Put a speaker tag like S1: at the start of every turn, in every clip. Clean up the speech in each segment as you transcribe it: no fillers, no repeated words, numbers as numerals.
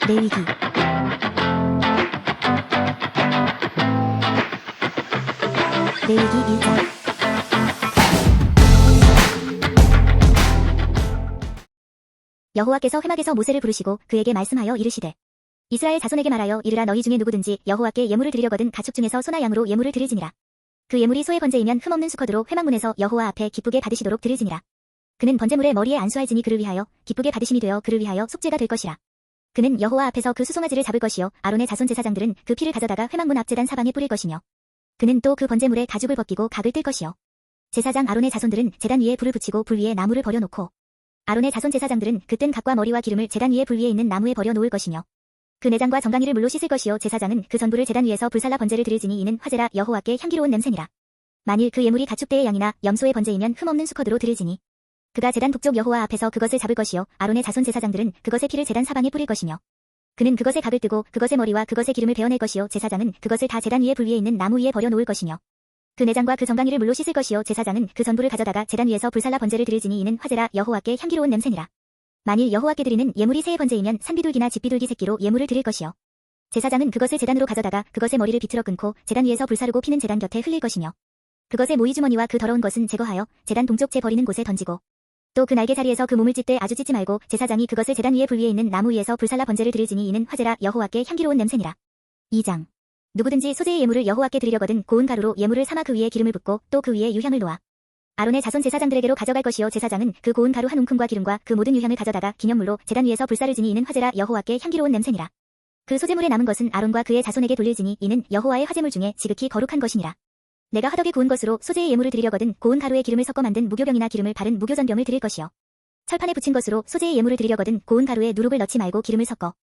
S1: 내위기 내위기 1장 여호와께서 회막에서 모세를 부르시고 그에게 말씀하여 이르시되 이스라엘 자손에게 말하여 이르라 너희 중에 누구든지 여호와께 예물을 드리려거든 가축 중에서 소나 양으로 예물을 드릴지니라. 그 예물이 소의 번제이면 흠없는 수컷으로 회막문에서 여호와 앞에 기쁘게 받으시도록 드릴지니라. 그는 번제물의 머리에 안수할지니 그를 위하여 기쁘게 받으심이 되어 그를 위하여 속죄가 될 것이라. 그는 여호와 앞에서 그 수송아지를 잡을 것이요 아론의 자손 제사장들은 그 피를 가져다가 회막문 앞 제단 사방에 뿌릴 것이며 그는 또 그 번제물에 가죽을 벗기고 각을 뜰 것이요 제사장 아론의 자손들은 제단 위에 불을 붙이고 불 위에 나무를 버려놓고 아론의 자손 제사장들은 그 뜬 각과 머리와 기름을 제단 위에 불 위에 있는 나무에 버려 놓을 것이며 그 내장과 정강이를 물로 씻을 것이요 제사장은 그 전부를 제단 위에서 불살라 번제를 드릴지니 이는 화제라 여호와께 향기로운 냄새니라. 만일 그 예물이 가축대의 양이나 염소의 번제이면 흠없는 수컷으로 드릴지니 그가 제단 북쪽 여호와 앞에서 그것을 잡을 것이요 아론의 자손 제사장들은 그것의 피를 제단 사방에 뿌릴 것이며 그는 그것의 각을 뜨고 그것의 머리와 그것의 기름을 베어낼 것이요 제사장은 그것을 다 제단 위에 불 위에 있는 나무 위에 버려 놓을 것이며 그 내장과 그 정강이를 물로 씻을 것이요 제사장은 그 전부를 가져다가 제단 위에서 불살라 번제를 드릴지니 이는 화제라 여호와께 향기로운 냄새니라. 만일 여호와께 드리는 예물이 새의 번제이면 산비둘기나 집비둘기 새끼로 예물을 드릴 것이요 제사장은 그것을 제단으로 가져다가 그것의 머리를 비틀어 끊고 제단 위에서 불사르고 피는 제단 곁에 흘릴 것이며 그것의 모이 주머니와 그 더러운 것은 제거하여 제단 동쪽 재 버리는 곳에 던지고 또 그 날개 자리에서 그 몸을 찢되 아주 찢지 말고 제사장이 그것을 제단 위에 불 위에 있는 나무 위에서 불살라 번제를 드릴지니 이는 화제라 여호와께 향기로운 냄새니라. 2장 누구든지 소재의 예물을 여호와께 드리려거든 고운 가루로 예물을 삼아 그 위에 기름을 붓고 또 그 위에 유향을 놓아 아론의 자손 제사장들에게로 가져갈 것이요 제사장은 그 고운 가루 한 웅큼과 기름과 그 모든 유향을 가져다가 기념물로 제단 위에서 불사를지니 이는 화제라 여호와께 향기로운 냄새니라. 그 소재물에 남은 것은 아론과 그의 자손에게 돌릴지니 이는 여호와의 화제물 중에 지극히 거룩한 것이니라. 내가 화덕에 구운 것으로 소재의 예물을 드리려거든 고운 가루에 기름을 섞어 만든 무교병이나 기름을 바른 무교전병을 드릴 것이요 철판에 붙인 것으로 소재의 예물을 드리려거든 고운 가루에 누룩을 넣지 말고 기름을 섞어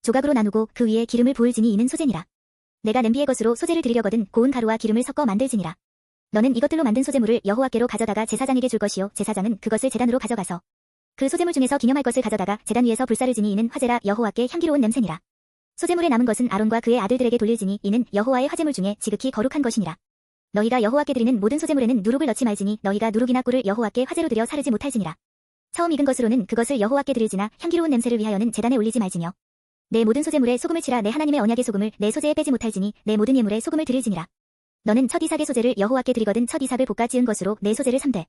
S1: 조각으로 나누고 그 위에 기름을 부을지니 이는 소재니라. 내가 냄비의 것으로 소재를 드리려거든 고운 가루와 기름을 섞어 만들지니라. 너는 이것들로 만든 소재물을 여호와께로 가져다가 제사장에게 줄 것이요 제사장은 그것을 제단으로 가져가서 그 소재물 중에서 기념할 것을 가져다가 제단 위에서 불사를지니 이는 화제라 여호와께 향기로운 냄새니라. 소재물에 남은 것은 아론과 그의 아들들에게 돌릴지니 이는 여호와의 화제물 중에 지극히 거룩한 것이니라. 너희가 여호와께 드리는 모든 소재물에는 누룩을 넣지 말지니 너희가 누룩이나 꿀을 여호와께 화제로 드려 사르지 못할지니라. 처음 익은 것으로는 그것을 여호와께 드릴지나 향기로운 냄새를 위하여는 제단에 올리지 말지며 내 모든 소재물에 소금을 치라 내 하나님의 언약의 소금을 내 소재에 빼지 못할지니 내 모든 예물에 소금을 드릴지니라. 너는 첫 이삭의 소재를 여호와께 드리거든 첫 이삭을 볶아 지은 것으로 내 소재를 삼되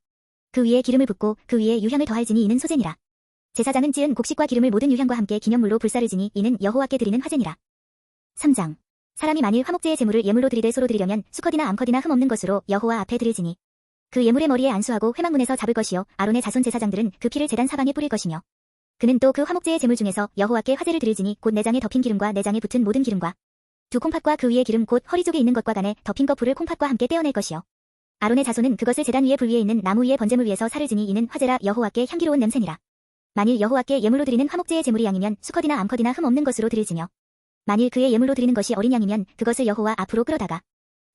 S1: 그 위에 기름을 붓고 그 위에 유향을 더할지니 이는 소재니라. 제사장은 찌은 곡식과 기름을 모든 유향과 함께 기념물로 불사르지니 이는 여호와께 드리는 화제니라. 3장 사람이 만일 화목제의 제물을 예물로 드리되 소로 드리려면 수컷이나 암컷이나 흠없는 것으로 여호와 앞에 드릴지니 그 예물의 머리에 안수하고 회막문에서 잡을 것이요 아론의 자손 제사장들은 그 피를 제단 사방에 뿌릴 것이며 그는 또 그 화목제의 제물 중에서 여호와께 화제를 드릴지니 곧 내장에 덮인 기름과 내장에 붙은 모든 기름과 두 콩팥과 그 위에 기름 곧 허리 쪽에 있는 것과 간에 덮인 거풀을 콩팥과 함께 떼어낼 것이요 아론의 자손은 그것을 제단 위에 불 위에 있는 나무 위에 번제물 위에서 사르지니 이는 화제라 여호와께 향기로운 냄새니라. 만일 여호와께 예물로 드리는 화목제의 제물이 양이면 수컷이나 암컷이나 흠없는 것으로 드릴지며 만일 그의 예물로 드리는 것이 어린 양이면 그것을 여호와 앞으로 끌어다가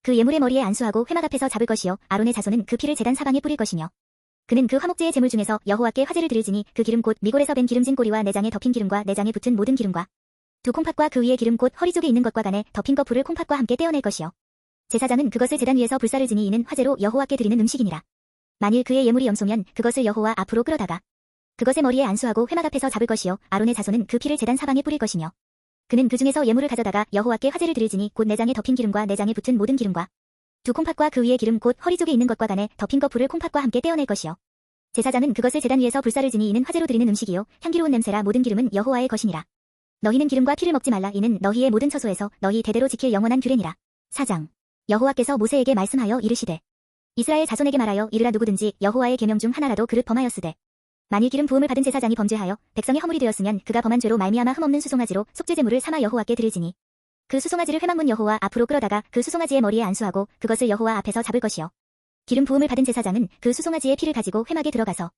S1: 그 예물의 머리에 안수하고 회막 앞에서 잡을 것이요 아론의 자손은 그 피를 제단 사방에 뿌릴 것이며 그는 그 화목제의 제물 중에서 여호와께 화제를 드릴지니 그 기름 곧 미골에서 뺀 기름진 꼬리와 내장에 덮인 기름과 내장에 붙은 모든 기름과 두 콩팥과 그 위에 기름 곧 허리 쪽에 있는 것과 간에 덮인 거풀을 콩팥과 함께 떼어낼 것이요 제사장은 그것을 제단 위에서 불사르지니 이는 화제로 여호와께 드리는 음식이니라. 만일 그의 예물이 염소면 그것을 여호와 앞으로 끌어다가 그것의 머리에 안수하고 회막 앞에서 잡을 것이요 아론의 자손은 그 피를 제단 사방에 뿌릴 것이며 그는 그 중에서 예물을 가져다가 여호와께 화제를 드릴지니 곧 내장에 덮인 기름과 내장에 붙은 모든 기름과 두 콩팥과 그 위에 기름 곧 허리 쪽에 있는 것과 간에 덮인 거풀을 콩팥과 함께 떼어낼 것이요 제사장은 그것을 제단 위에서 불사르지니 이는 화제로 드리는 음식이요 향기로운 냄새라 모든 기름은 여호와의 것이니라. 너희는 기름과 피를 먹지 말라 이는 너희의 모든 처소에서 너희 대대로 지킬 영원한 규례니라. 4장 여호와께서 모세에게 말씀하여 이르시되 이스라엘 자손에게 말하여 이르라 누구든지 여호와의 계명 중 하나라도 그릇 범하였으되 만일 기름 부음을 받은 제사장이 범죄하여 백성이 허물이 되었으면 그가 범한 죄로 말미암아 흠없는 수송아지로 속죄제물을 삼아 여호와께 드릴지니 그 수송아지를 회막문 여호와 앞으로 끌어다가 그 수송아지의 머리에 안수하고 그것을 여호와 앞에서 잡을 것이요 기름 부음을 받은 제사장은 그 수송아지의 피를 가지고 회막에 들어가서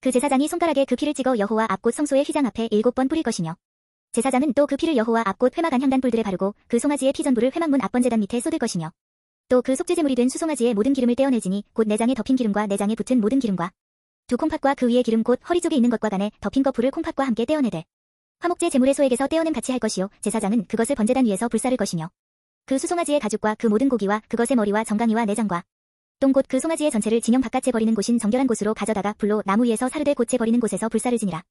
S1: 그 제사장이 손가락에 그 피를 찍어 여호와 앞곳 성소의 휘장 앞에 7번 뿌릴 것이며 제사장은 또 그 피를 여호와 앞곳 회막 안향단 뿔들에 바르고 그 송아지의 피 전부를 회막문 앞번제단 밑에 쏟을 것이며 또 그 속죄제물이 된 수송아지의 모든 기름을 떼어내지니 곧 내장에 덮인 기름과 내장에 붙은 모든 기름과 두 콩팥과 그 위에 기름 곧 허리 쪽에 있는 것과 간에 덮인 거풀을 콩팥과 함께 떼어내되 화목제 제물의 소에게서 떼어냄 같이 할 것이요 제사장은 그것을 번제단 위에서 불사를 것이며 그 수송아지의 가죽과 그 모든 고기와 그것의 머리와 정강이와 내장과 똥 곧 그 송아지의 전체를 진영 바깥에 버리는 곳인 정결한 곳으로 가져다가 불로 나무 위에서 사르되 곧재 버리는 곳에서 불사르지니라.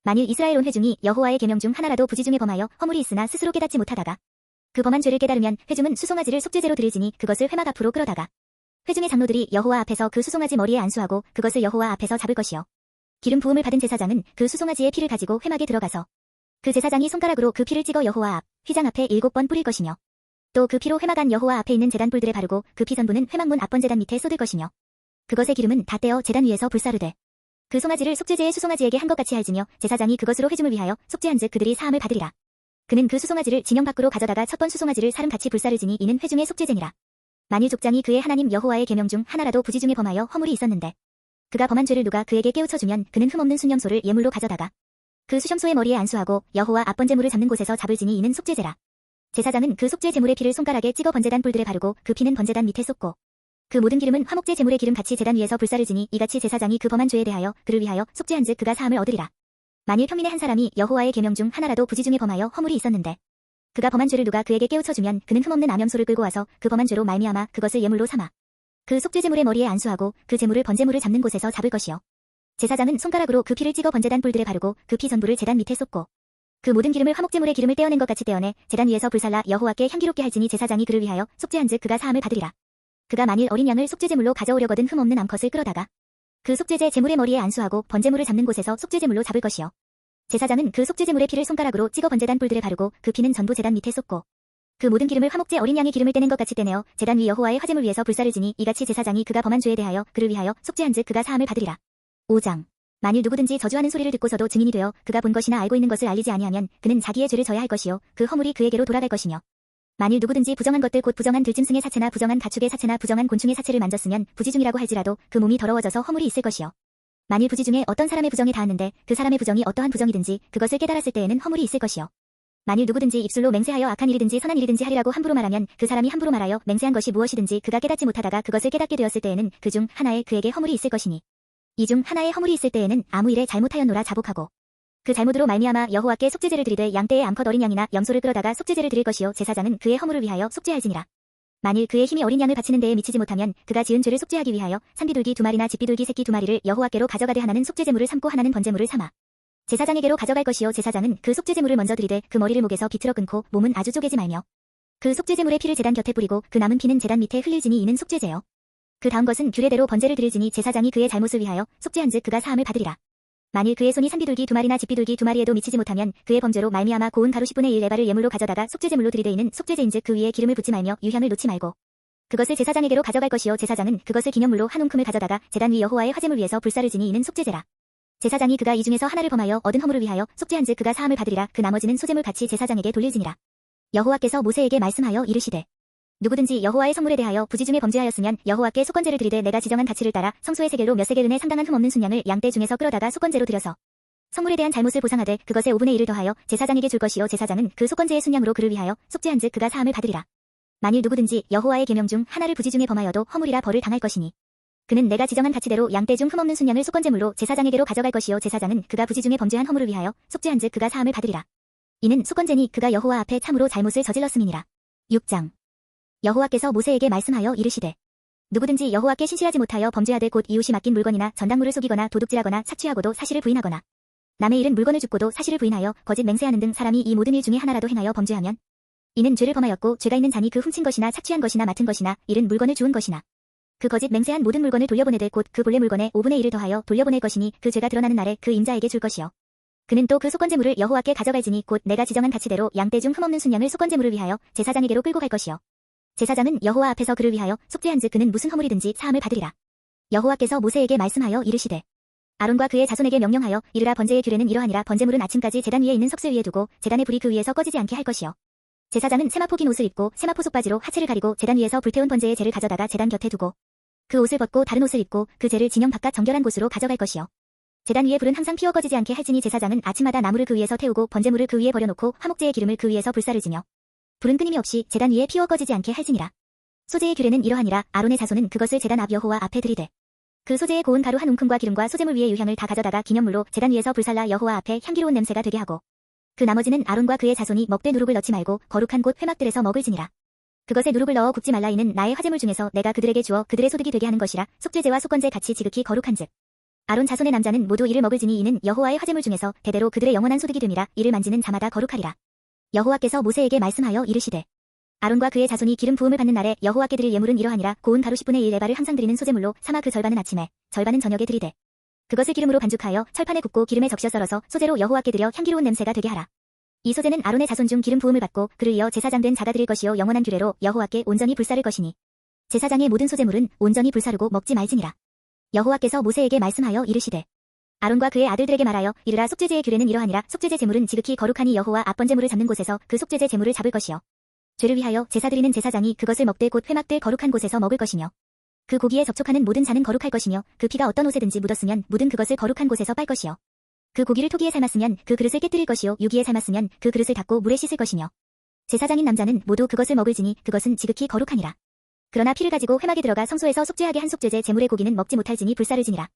S1: 만일 이스라엘 온 회중이 여호와의 계명 중 하나라도 부지 중에 범하여 허물이 있으나 스스로 깨닫지 못하다가 그 범한 죄를 깨달으면 회중은 수송아지를 속죄제로 드릴지니 그것을 회막 앞으로 끌어다가 회중의 장로들이 여호와 앞에서 그 수송아지 머리에 안수하고 그것을 여호와 앞에서 잡을 것이요. 기름 부음을 받은 제사장은 그 수송아지의 피를 가지고 회막에 들어가서 그 제사장이 손가락으로 그 피를 찍어 여호와 앞 휘장 앞에 7번 뿌릴 것이며 또 그 피로 회막 안 여호와 앞에 있는 제단 뿔들에 바르고 그 피 전부는 회막문 앞번 제단 밑에 쏟을 것이며 그것의 기름은 다 떼어 제단 위에서 불사르되 그 송아지를 속죄제의 수송아지에게 한 것 같이 할지며 제사장이 그것으로 회중을 위하여 속죄한즉 그들이 사함을 받으리라. 그는 그 수송아지를 진영 밖으로 가져다가 첫 번 수송아지를 사름같이 불사르지니 이는 회중의 속죄제니라. 만일 족장이 그의 하나님 여호와의 계명 중 하나라도 부지 중에 범하여 허물이 있었는데 그가 범한 죄를 누가 그에게 깨우쳐주면 그는 흠없는 순염소를 예물로 가져다가 그 수염소의 머리에 안수하고 여호와 앞번 제물을 잡는 곳에서 잡을지니 이는 속죄제라. 제사장은 그 속죄 제물의 피를 손가락에 찍어 번제단 뿔들에 바르고 그 피는 번제단 밑에 쏟고 그 모든 기름은 화목제 제물의 기름같이 제단 위에서 불사르지니 이같이 제사장이 그 범한 죄에 대하여 그를 위하여 속죄한즉 그가 사함을 얻으리라. 만일 평민의 한 사람이 여호와의 계명 중 하나라도 부지 중에 범하여 허물이 있었는데 그가 범한 죄를 누가 그에게 깨우쳐주면 그는 흠없는 암염소를 끌고 와서 그 범한 죄로 말미암아 그것을 예물로 삼아 그 속죄 제물의 머리에 안수하고 그 제물을 번제물을 잡는 곳에서 잡을 것이요. 제사장은 손가락으로 그 피를 찍어 번제단 뿔들에 바르고 그 피 전부를 제단 밑에 쏟고 그 모든 기름을 화목제물의 기름을 떼어낸 것 같이 떼어내 제단 위에서 불살라 여호와께 향기롭게 할지니 제사장이 그를 위하여 속죄한즉 그가 사함을 받으리라. 그가 만일 어린 양을 속죄제물로 가져오려거든 흠없는 암컷을 끌어다가 그 속죄제 제물의 머리에 안수하고 번제물을 잡는 곳에서 속죄제물로 잡을 것이요. 제사장은 그 속죄제물의 피를 손가락으로 찍어 번제단 뿔들에 바르고 그 피는 전부 제단 밑에 쏟고 그 모든 기름을 화목제 어린 양의 기름을 떼낸 것 같이 떼내어 제단 위 여호와의 화제물 위에서 불사르지니 이같이 제사장이 그가 범한 죄에 대하여 그를 위하여 속죄한즉 그가 사함을 받으리라. 5장. 만일 누구든지 저주하는 소리를 듣고서도 증인이 되어 그가 본 것이나 알고 있는 것을 알리지 아니하면 그는 자기의 죄를 져야 할 것이요 그 허물이 그에게로 돌아갈 것이며 만일 누구든지 부정한 것들 곧 부정한 들짐승의 사체나 부정한 가축의 사체나 부정한 곤충의 사체를 만졌으면 부지 중이라고 할지라도 그 몸이 더러워져서 허물이 있을 것이요. 만일 부지 중에 어떤 사람의 부정에 닿았는데 그 사람의 부정이 어떠한 부정이든지 그것을 깨달았을 때에는 허물이 있을 것이요. 만일 누구든지 입술로 맹세하여 악한 일이든지 선한 일이든지 하리라고 함부로 말하면 그 사람이 함부로 말하여 맹세한 것이 무엇이든지 그가 깨닫지 못하다가 그것을 깨닫게 되었을 때에는 그 중 하나에 그에게 허물이 있을 것이니 이 중 하나에 허물이 있을 때에는 아무 일에 잘못하였노라 자복하고 그 잘못으로 말미암아 여호와께 속죄제를 드리되 양떼의 암컷 어린 양이나 염소를 끌어다가 속죄제를 드릴 것이요 제사장은 그의 허물을 위하여 속죄할지니라. 만일 그의 힘이 어린 양을 바치는 데에 미치지 못하면 그가 지은 죄를 속죄하기 위하여 산비둘기 2마리나 집비둘기 새끼 2마리를 여호와께로 가져가되 하나는 속죄제물을 삼고 하나는 번제물을 삼아 제사장에게로 가져갈 것이요 제사장은 그 속죄제물을 먼저 드리되 그 머리를 목에서 비틀어 끊고 몸은 아주 쪼개지 말며 그 속죄제물의 피를 제단 곁에 뿌리고 그 남은 피는 제단 밑에 흘릴지니 이는 속죄제요. 그 다음 것은 규례대로 번제를 드릴지니 제사장이 그의 잘못을 위하여 속죄한즉 그가 사함을 받으리라. 만일 그의 손이 산비둘기 2마리나 집비둘기 2마리에도 미치지 못하면 그의 범죄로 말미암아 고운 가루 10분의 1 에바를 예물로 가져다가 속죄제물로 드리되 이는 속죄제인즉 그 위에 기름을 붓지 말며 유향을 놓지 말고 그것을 제사장에게로 가져갈 것이요 제사장은 그것을 기념물로 한 움큼을 가져다가 제단 위 여호와의 화제물 위에서 불사르지니 이는 속죄제라. 제사장이 그가 이 중에서 하나를 범하여 얻은 허물을 위하여 속죄한즉 그가 사함을 받으리라. 그 나머지는 소제물 같이 제사장에게 돌릴지니라. 여호와께서 모세에게 말씀하여 이르시되 누구든지 여호와의 성물에 대하여 부지 중에 범죄하였으면 여호와께 속건제를 드리되 내가 지정한 가치를 따라 성소의 세겔로 몇 세겔 은에 상당한 흠없는 순양을 양떼 중에서 끌어다가 속건제로 드려서 성물에 대한 잘못을 보상하되 그것의 5분의 1을 더하여 제사장에게 줄 것이요 제사장은 그 속건제의 순양으로 그를 위하여 속죄한즉 그가 사함을 받으리라. 만일 누구든지 여호와의 계명 중 하나를 부지 중에 범하여도 허물이라 벌을 당할 것이니 그는 내가 지정한 가치대로 양떼 중 흠없는 순양을 속건제물로 제사장에게로 가져갈 것이요 제사장은 그가 부지 중에 범죄한 허물을 위하여 속죄한즉 그가 사함을 받으리라. 이는 속건제니 그가 여호와 앞에 참으로 잘못을 저질렀음이니라. 6장. 여호와께서 모세에게 말씀하여 이르시되 누구든지 여호와께 신실하지 못하여 범죄하되 곧 이웃이 맡긴 물건이나 전당물을 속이거나 도둑질하거나 착취하고도 사실을 부인하거나 남의 잃은 물건을 줍고도 사실을 부인하여 거짓 맹세하는 등 사람이 이 모든 일 중에 하나라도 행하여 범죄하면 이는 죄를 범하였고 죄가 있는 자니 그 훔친 것이나 착취한 것이나 맡은 것이나 잃은 물건을 주운 것이나 그 거짓 맹세한 모든 물건을 돌려보내되 곧 그 본래 물건의 5분의 1을 더하여 돌려보낼 것이니 그 죄가 드러나는 날에 그 임자에게 줄 것이요. 그는 또 그 속건제물을 여호와께 가져갈지니 곧 내가 지정한 가치대로 양떼 중 흠없는 순양을 속건제물을 위하여 제사장에게로 끌고 갈 것이요. 제사장은 여호와 앞에서 그를 위하여 속죄한즉 그는 무슨 허물이든지 사함을 받으리라. 여호와께서 모세에게 말씀하여 이르시되 아론과 그의 자손에게 명령하여 이르라 번제의 규례는 이러하니라. 번제물은 아침까지 제단 위에 있는 석쇠 위에 두고 제단의 불이 그 위에서 꺼지지 않게 할 것이요. 제사장은 세마포 긴 옷을 입고 세마포 속바지로 하체를 가리고 제단 위에서 불태운 번제의 재를 가져다가 제단 곁에 두고 그 옷을 벗고 다른 옷을 입고 그 재를 진영 바깥 정결한 곳으로 가져갈 것이요. 제단 위에 불은 항상 피워 꺼지지 않게 할지니 제사장은 아침마다 나무를 그 위에서 태우고 번제물을 그 위에 버려놓고 화목제의 기름을 그 위에서 불사르지며 불은 끊임이 없이 제단 위에 피워 꺼지지 않게 할지니라. 소제의 규례는 이러하니라. 아론의 자손은 그것을 제단 앞 여호와 앞에 드리되 그 소제의 고운 가루 한 움큼과 기름과 소제물 위에 유향을 다 가져다가 기념물로 제단 위에서 불살라 여호와 앞에 향기로운 냄새가 되게 하고 그 나머지는 아론과 그의 자손이 먹되 누룩을 넣지 말고 거룩한 곳 회막들에서 먹을지니라. 그것에 누룩을 넣어 굽지 말라. 이는 나의 화제물 중에서 내가 그들에게 주어 그들의 소득이 되게 하는 것이라. 속죄제와 속건제 같이 지극히 거룩한즉 아론 자손의 남자는 모두 이를 먹을지니 이는 여호와의 화제물 중에서 대대로 그들의 영원한 소득이 됨이라. 이를 만지는 자마다 거룩하리라. 여호와께서 모세에게 말씀하여 이르시되 아론과 그의 자손이 기름 부음을 받는 날에 여호와께 드릴 예물은 이러하니라. 고운 가루 10분의 1 에바를 항상 드리는 소제물로 삼아 그 절반은 아침에 절반은 저녁에 드리되 그것을 기름으로 반죽하여 철판에 굽고 기름에 적셔 썰어서 소제로 여호와께 드려 향기로운 냄새가 되게 하라. 이 소제는 아론의 자손 중 기름 부음을 받고 그를 이어 제사장 된 자가 드릴 것이요 영원한 규례로 여호와께 온전히 불사를 것이니 제사장의 모든 소제물은 온전히 불사르고 먹지 말지니라. 여호와께서 모세에게 말씀하여 이르시되 아론과 그의 아들들에게 말하여 이르라. 속죄제의 규례는 이러하니라. 속죄제 제물은 지극히 거룩하니 여호와 앞번제물을 잡는 곳에서 그 속죄제 제물을 잡을 것이요 죄를 위하여 제사 드리는 제사장이 그것을 먹되 곧 회막들 거룩한 곳에서 먹을 것이며 그 고기에 접촉하는 모든 자는 거룩할 것이며 그 피가 어떤 옷에든지 묻었으면 묻은 그것을 거룩한 곳에서 빨 것이요 그 고기를 토기에 삶았으면 그 그릇을 깨뜨릴 것이요 유기에 삶았으면 그 그릇을 닦고 물에 씻을 것이며 제사장인 남자는 모두 그것을 먹을지니 그것은 지극히 거룩하니라. 그러나 피를 가지고 회막에 들어가 성소에서 속죄하게 한 속죄제 제물의 고기는 먹지 못할지니 불사르지니라.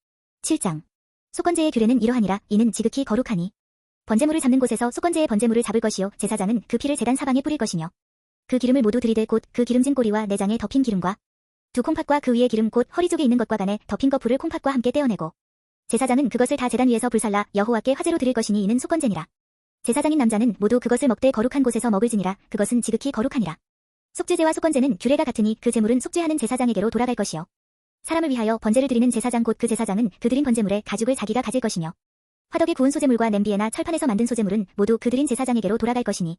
S1: 7장 속건제의 규례는 이러하니라. 이는 지극히 거룩하니 번제물을 잡는 곳에서 속건제의 번제물을 잡을 것이요 제사장은 그 피를 제단 사방에 뿌릴 것이며 그 기름을 모두 들이되 곧 그 기름진 꼬리와 내장에 덮인 기름과 두 콩팥과 그 위에 기름 곧 허리 쪽에 있는 것과 간에 덮인 거풀을 콩팥과 함께 떼어내고 제사장은 그것을 다 제단 위에서 불살라 여호와께 화제로 드릴 것이니 이는 속건제니라. 제사장인 남자는 모두 그것을 먹되 거룩한 곳에서 먹을지니라. 그것은 지극히 거룩하니라. 속죄제와 속건제는 규례가 같으니 그 제물은 속죄하는 제사장에게로 돌아갈 것이요 사람을 위하여 번제를 드리는 제사장 곧 그 제사장은 그 드린 번제물의 가죽을 자기가 가질 것이며 화덕에 구운 소제물과 냄비에나 철판에서 만든 소제물은 모두 그 드린 제사장에게로 돌아갈 것이니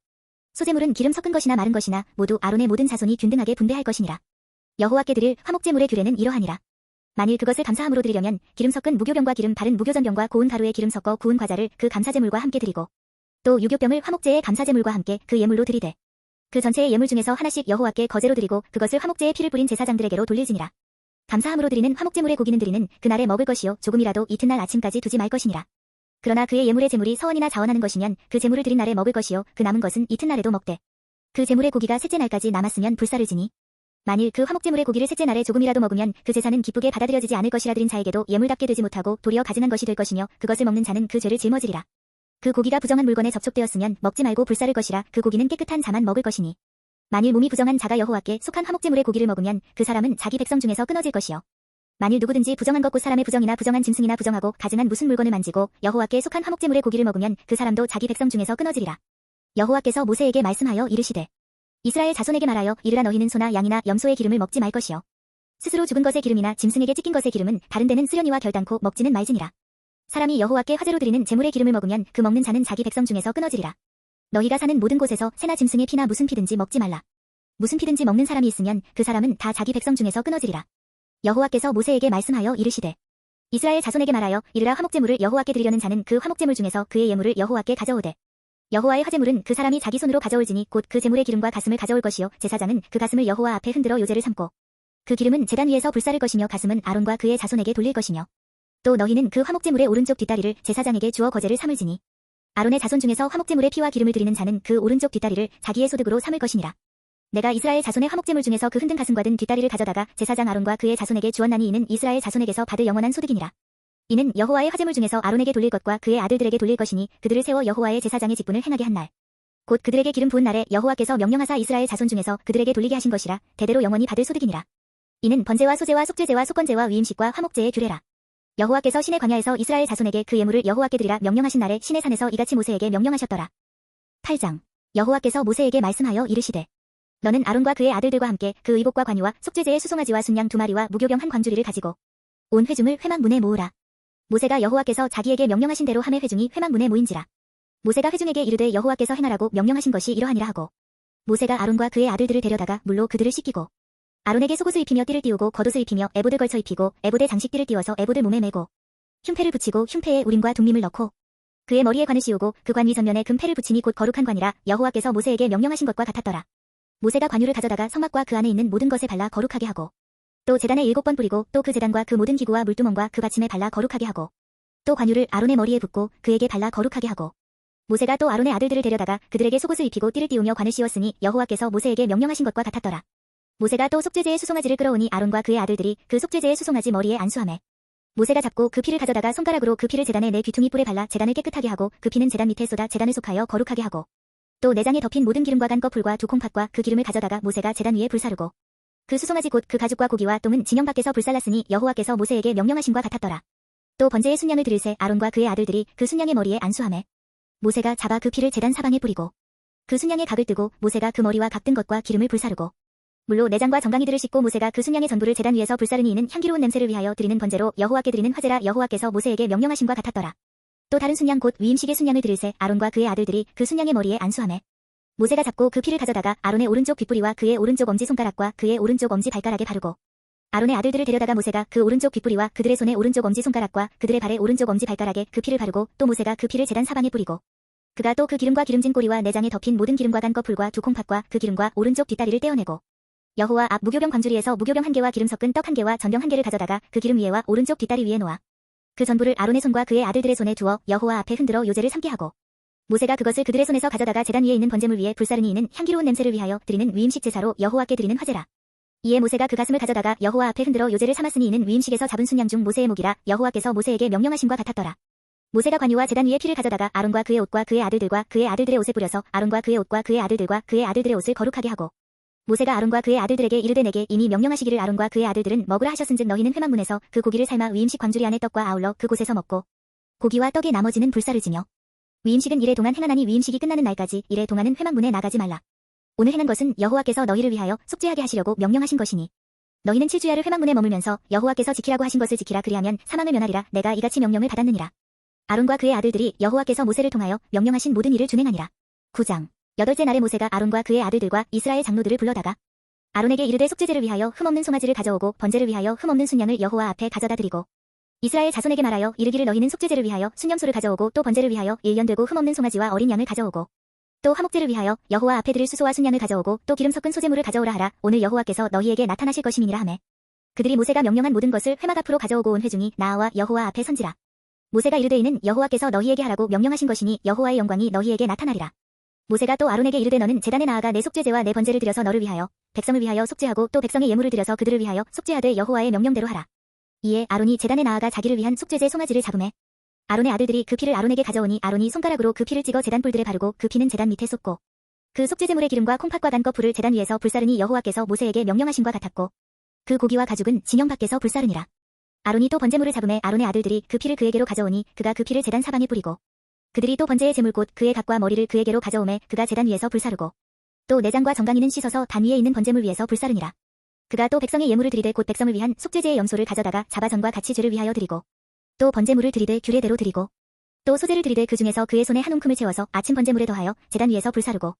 S1: 소제물은 기름 섞은 것이나 마른 것이나 모두 아론의 모든 자손이 균등하게 분배할 것이니라. 여호와께 드릴 화목제물의 규례는 이러하니라. 만일 그것을 감사함으로 드리려면 기름 섞은 무교병과 기름 바른 무교전병과 고운 가루에 기름 섞어 구운 과자를 그 감사제물과 함께 드리고 또 유교병을 화목제의 감사제물과 함께 그 예물로 드리되 그 전체의 예물 중에서 하나씩 여호와께 거제로 드리고 그것을 화목제의 피를 뿌린 제사장들에게로 돌릴지니라. 감사함으로 드리는 화목제물의 고기는 드리는 그날에 먹을 것이요 조금이라도 이튿날 아침까지 두지 말 것이니라. 그러나 그의 예물의 제물이 서원이나 자원하는 것이면 그 제물을 드린 날에 먹을 것이요 그 남은 것은 이튿날에도 먹되 그 제물의 고기가 셋째 날까지 남았으면 불사르지니 만일 그 화목제물의 고기를 셋째 날에 조금이라도 먹으면 그 제사는 기쁘게 받아들여지지 않을 것이라. 드린 자에게도 예물답게 되지 못하고 도리어 가증한 것이 될 것이며 그것을 먹는 자는 그 죄를 짊어지리라. 그 고기가 부정한 물건에 접촉되었으면 먹지 말고 불사를 것이라. 그 고기는 깨끗한 자만 먹을 것이니 만일 몸이 부정한 자가 여호와께 속한 화목제물의 고기를 먹으면 그 사람은 자기 백성 중에서 끊어질 것이요 만일 누구든지 부정한 것 곧 사람의 부정이나 부정한 짐승이나 부정하고 가증한 무슨 물건을 만지고 여호와께 속한 화목제물의 고기를 먹으면 그 사람도 자기 백성 중에서 끊어지리라. 여호와께서 모세에게 말씀하여 이르시되 이스라엘 자손에게 말하여 이르라. 너희는 소나 양이나 염소의 기름을 먹지 말 것이요 스스로 죽은 것의 기름이나 짐승에게 찢긴 것의 기름은 다른 데는 쓰려니와 결단코 먹지는 말지니라. 사람이 여호와께 화제로 드리는 제물의 기름을 먹으면 그 먹는 자는 자기 백성 중에서 끊어지리라. 너희가 사는 모든 곳에서 새나 짐승의 피나 무슨 피든지 먹지 말라. 무슨 피든지 먹는 사람이 있으면 그 사람은 다 자기 백성 중에서 끊어지리라. 여호와께서 모세에게 말씀하여 이르시되 이스라엘 자손에게 말하여 이르라. 화목제물을 여호와께 드리려는 자는 그 화목제물 중에서 그의 예물을 여호와께 가져오되 여호와의 화제물은 그 사람이 자기 손으로 가져올지니 곧 그 제물의 기름과 가슴을 가져올 것이요 제사장은 그 가슴을 여호와 앞에 흔들어 요제를 삼고 그 기름은 제단 위에서 불사를 것이며 가슴은 아론과 그의 자손에게 돌릴 것이며 또 너희는 그 화목제물의 오른쪽 뒷다리를 제사장에게 주어 거제를 삼을지니 아론의 자손 중에서 화목제물의 피와 기름을 드리는 자는 그 오른쪽 뒷다리를 자기의 소득으로 삼을 것이니라. 내가 이스라엘 자손의 화목제물 중에서 그 흔든 가슴과 든 뒷다리를 가져다가 제사장 아론과 그의 자손에게 주었나니 이는 이스라엘 자손에게서 받을 영원한 소득이니라. 이는 여호와의 화제물 중에서 아론에게 돌릴 것과 그의 아들들에게 돌릴 것이니 그들을 세워 여호와의 제사장의 직분을 행하게 한 날 곧 그들에게 기름 부은 날에 여호와께서 명령하사 이스라엘 자손 중에서 그들에게 돌리게 하신 것이라. 대대로 영원히 받을 소득이니라. 이는 번제와 소제와 속죄제와 속건제와 위임식과 화목제의 규례라. 여호와께서 시내 광야에서 이스라엘 자손에게 그 예물을 여호와께 드리라 명령하신 날에 시내 산에서 이같이 모세에게 명령하셨더라. 8장 여호와께서 모세에게 말씀하여 이르시되 너는 아론과 그의 아들들과 함께 그 의복과 관유와 속죄제의 수송아지와 순양 2마리와 무교병 한 광주리를 가지고 온 회중을 회막문에 모으라. 모세가 여호와께서 자기에게 명령하신 대로 함의 회중이 회막문에 모인지라. 모세가 회중에게 이르되 여호와께서 행하라고 명령하신 것이 이러하니라 하고 모세가 아론과 그의 아들들을 데려다가 물로 그들을 씻기고 아론에게 속옷을 입히며 띠를 띄우고 겉옷을 입히며 에봇을 걸쳐 입히고 에봇에 장식띠를 띄워서 에봇을 몸에 메고 흉패를 붙이고 흉패에 우림과 둠밈을 넣고 그의 머리에 관을 씌우고 그 관 위 전면에 금패를 붙이니 곧 거룩한 관이라. 여호와께서 모세에게 명령하신 것과 같았더라. 모세가 관유를 가져다가 성막과 그 안에 있는 모든 것에 발라 거룩하게 하고 또 제단에 7번 뿌리고 또 그 제단과 그 모든 기구와 물두멍과 그 받침에 발라 거룩하게 하고 또 관유를 아론의 머리에 붓고 그에게 발라 거룩하게 하고 모세가 또 아론의 아들들을 데려다가 그들에게 속옷을 입히고 띠를 띄우며 관을 씌웠으니 여호와께서 모세에게 명령하신 것과 같았더라. 모세가 또 속죄제의 수송아지를 끌어오니 아론과 그의 아들들이 그 속죄제의 수송아지 머리에 안수하매 모세가 잡고 그 피를 가져다가 손가락으로 그 피를 제단의 네 귀퉁이 뿔에 발라 제단을 깨끗하게 하고 그 피는 제단 밑에 쏟아 제단을 속하여 거룩하게 하고 또 내장에 덮인 모든 기름과 간 꺼풀과 두 콩팥과 그 기름을 가져다가 모세가 제단 위에 불사르고 그 수송아지 곧 그 가죽과 고기와 똥은 진영 밖에서 불살랐으니 여호와께서 모세에게 명령하신과 같았더라. 또 번제의 순양을 들일세 아론과 그의 아들들이 그 순양의 머리에 안수하매 모세가 잡아 그 피를 제단 사방에 뿌리고 그 순양의 각을 뜨고 모세가 그 머리와 각 든 것과 기름을 불사르고 물로 내장과 정강이들을 씻고 모세가 그 순양의 전부를 제단 위에서 불사르니 이는 향기로운 냄새를 위하여 드리는 번제로 여호와께 드리는 화제라 여호와께서 모세에게 명령하신과 같았더라. 또 다른 순양 곧 위임식의 순양을 들일세 아론과 그의 아들들이 그 순양의 머리에 안수하매 모세가 잡고 그 피를 가져다가 아론의 오른쪽 귓뿌리와 그의 오른쪽 엄지손가락과 그의 오른쪽 엄지발가락에 바르고 아론의 아들들을 데려다가 모세가 그 오른쪽 귓뿌리와 그들의 손의 오른쪽 엄지손가락과 그들의 발의 오른쪽 엄지발가락에 그 피를 바르고 또 모세가 그 피를 제단 사방에 뿌리고 그가 또 그 기름과 기름진 꼬리와 내장에 덮인 모든 기름과 간 거풀과 두 콩팥과 그 기름과 오른쪽 뒷다리를 떼어내고 여호와 앞 무교병 광주리에서 무교병 한 개와 기름 섞은 떡 한 개와 전병 한 개를 가져다가 그 기름 위에와 오른쪽 뒷다리 위에 놓아 그 전부를 아론의 손과 그의 아들들의 손에 두어 여호와 앞에 흔들어 요제를 삼게 하고 모세가 그것을 그들의 손에서 가져다가 제단 위에 있는 번제물 위에 불사르니 이는 향기로운 냄새를 위하여 드리는 위임식 제사로 여호와께 드리는 화제라. 이에 모세가 그 가슴을 가져다가 여호와 앞에 흔들어 요제를 삼았으니 이는 위임식에서 잡은 순양 중 모세의 목이라 여호와께서 모세에게 명령하신과 같았더라. 모세가 관유와 제단 위에 피를 가져다가 아론과 그의 옷과 그의 아들들과 그의 아들들의 옷에 뿌려서 아론과 그의 옷과 그의 아들들과 그의 아들들의 옷을 거룩하게 하고 모세가 아론과 그의 아들들에게 이르되 내게 이미 명령하시기를 아론과 그의 아들들은 먹으라 하셨은즉 너희는 회막문에서 그 고기를 삶아 위임식 광주리 안에 떡과 아울러 그곳에서 먹고 고기와 떡의 나머지는 불사르지며 위임식은 이래 동안 행하나니 위임식이 끝나는 날까지 이래 동안은 회막문에 나가지 말라. 오늘 행한 것은 여호와께서 너희를 위하여 속죄하게 하시려고 명령하신 것이니 너희는 7주야를 회막문에 머물면서 여호와께서 지키라고 하신 것을 지키라 그리하면 사망을 면하리라. 내가 이같이 명령을 받았느니라. 아론과 그의 아들들이 여호와께서 모세를 통하여 명령하신 모든 일을 준행하니라. 9장 8째 날에 모세가 아론과 그의 아들들과 이스라엘 장로들을 불러다가 아론에게 이르되 속죄제를 위하여 흠없는 송아지를 가져오고 번제를 위하여 흠없는 순양을 여호와 앞에 가져다 드리고 이스라엘 자손에게 말하여 이르기를 너희는 속죄제를 위하여 순염소를 가져오고 또 번제를 위하여 1년 되고 흠없는 송아지와 어린 양을 가져오고 또 화목제를 위하여 여호와 앞에 드릴 수소와 순양을 가져오고 또 기름 섞은 소제물을 가져오라 하라. 오늘 여호와께서 너희에게 나타나실 것임이니라 하매 그들이 모세가 명령한 모든 것을 회막 앞으로 가져오고 온 회중이 나와 여호와 앞에 선지라. 모세가 이르되 이는 여호와께서 너희에게 하라고 명령하신 것이니 여호와의 영광이 너희에게 나타나리라. 모세가 또 아론에게 이르되 너는 제단에 나아가 내 속죄제와 내 번제를 드려서 너를 위하여 백성을 위하여 속죄하고 또 백성의 예물을 드려서 그들을 위하여 속죄하되 여호와의 명령대로 하라. 이에 아론이 제단에 나아가 자기를 위한 속죄제 송아지를 잡음에 아론의 아들들이 그 피를 아론에게 가져오니 아론이 손가락으로 그 피를 찍어 제단 뿔들에 바르고 그 피는 제단 밑에 쏟고 그 속죄제물의 기름과 콩팥과 간 거풀을 제단 위에서 불사르니 여호와께서 모세에게 명령하신과 같았고 그 고기와 가죽은 진영 밖에서 불사르니라. 아론이 또 번제물을 잡음에 아론의 아들들이 그 피를 그에게로 가져오니 그가 그 피를 제단 사방에 뿌리고 그들이 또 번제의 제물 곧 그의 각과 머리를 그에게로 가져오매 그가 제단 위에서 불사르고 또 내장과 정강이는 씻어서 단 위에 있는 번제물 위에서 불사르니라. 그가 또 백성의 예물을 드리되 곧 백성을 위한 속죄제의 염소를 가져다가 자바전과 같이 죄를 위하여 드리고 또 번제물을 드리되 규례대로 드리고 또 소제를 드리되 그 중에서 그의 손에 한 움큼을 채워서 아침 번제물에 더하여 제단 위에서 불사르고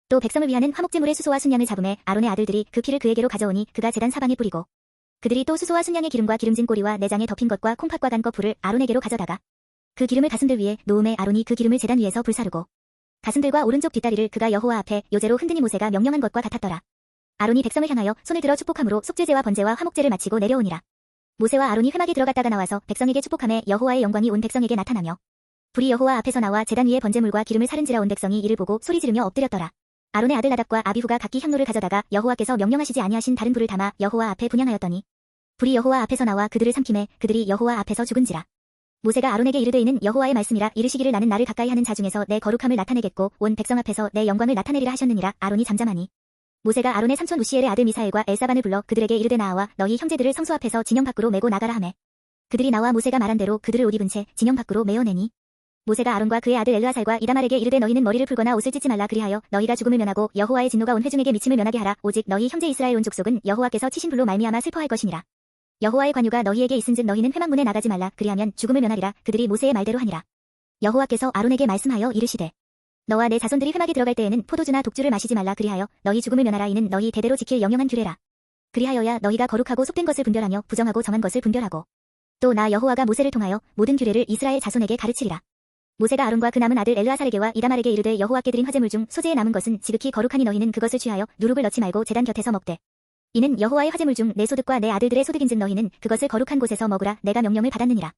S1: 또 백성을 위하는 화목제물의 수소와 순양을 잡음에 아론의 아들들이 그 피를 그에게로 가져오니 그가 제단 사방에 뿌리고 그들이 또 수소와 순양의 기름과 기름진 꼬리와 내장에 덮인 것과 콩팥과 간 거풀을 아론에게로 가져다가 그 기름을 가슴들 위에 놓음에 아론이 그 기름을 제단 위에서 불사르고 가슴들과 오른쪽 뒷다리를 그가 여호와 앞에 요제로 흔드니 모세가 명령한 것과 같았더라. 아론이 백성을 향하여 손을 들어 축복함으로 속죄제와 번제와 화목제를 마치고 내려오니라. 모세와 아론이 회막에 들어갔다가 나와서 백성에게 축복함에 여호와의 영광이 온 백성에게 나타나며 불이 여호와 앞에서 나와 제단 위에 번제물과 기름을 사른지라 온 백성이 이를 보고 소리 지르며 엎드렸더라. 아론의 아들 나답과 아비후가 각기 향로를 가져다가 여호와께서 명령하시지 아니하신 다른 불을 담아 여호와 앞에 분향하였더니 불이 여호와 앞에서 나와 그들을 삼키매 그들이 여호와 앞에서 죽은지라. 모세가 아론에게 이르되 이는 여호와의 말씀이라 이르시기를 나는 나를 가까이 하는 자 중에서 내 거룩함을 나타내겠고 온 백성 앞에서 내 영광을 나타내리라 하셨느니라. 아론이 잠잠하니 모세가 아론의 삼촌 우시엘의 아들 미사엘과 엘사반을 불러 그들에게 이르되 나와 너희 형제들을 성소 앞에서 진영 밖으로 메고 나가라 하매 그들이 나와 모세가 말한 대로 그들을 옷 입은 채 진영 밖으로 메어내니 모세가 아론과 그의 아들 엘르아살과 이다말에게 이르되 너희는 머리를 풀거나 옷을 찢지 말라 그리하여 너희가 죽음을 면하고 여호와의 진노가 온 회중에게 미침을 면하게 하라. 오직 너희 형제 이스라엘 온 족속은 여호와께서 치신 불로 말미암아 슬퍼할 것이니라. 여호와의 관유가 너희에게 있은즉 너희는 회막문에 나가지 말라. 그리하면 죽음을 면하리라. 그들이 모세의 말대로 하니라. 여호와께서 아론에게 말씀하여 이르시되 너와 내 자손들이 회막에 들어갈 때에는 포도주나 독주를 마시지 말라. 그리하여 너희 죽음을 면하라. 이는 너희 대대로 지킬 영영한 규례라. 그리하여야 너희가 거룩하고 속된 것을 분별하며 부정하고 정한 것을 분별하고 또 나 여호와가 모세를 통하여 모든 규례를 이스라엘 자손에게 가르치리라. 모세가 아론과 그 남은 아들 엘르아살에게와 이다말에게 이르되 여호와께 드린 화제물 중 소재에 남은 것은 지극히 거룩하니 너희는 그것을 취하여 누룩을 넣지 말고 제단 곁에서 먹되 이는 여호와의 화제물 중 내 소득과 내 아들들의 소득인즉 너희는 그것을 거룩한 곳에서 먹으라. 내가 명령을 받았느니라.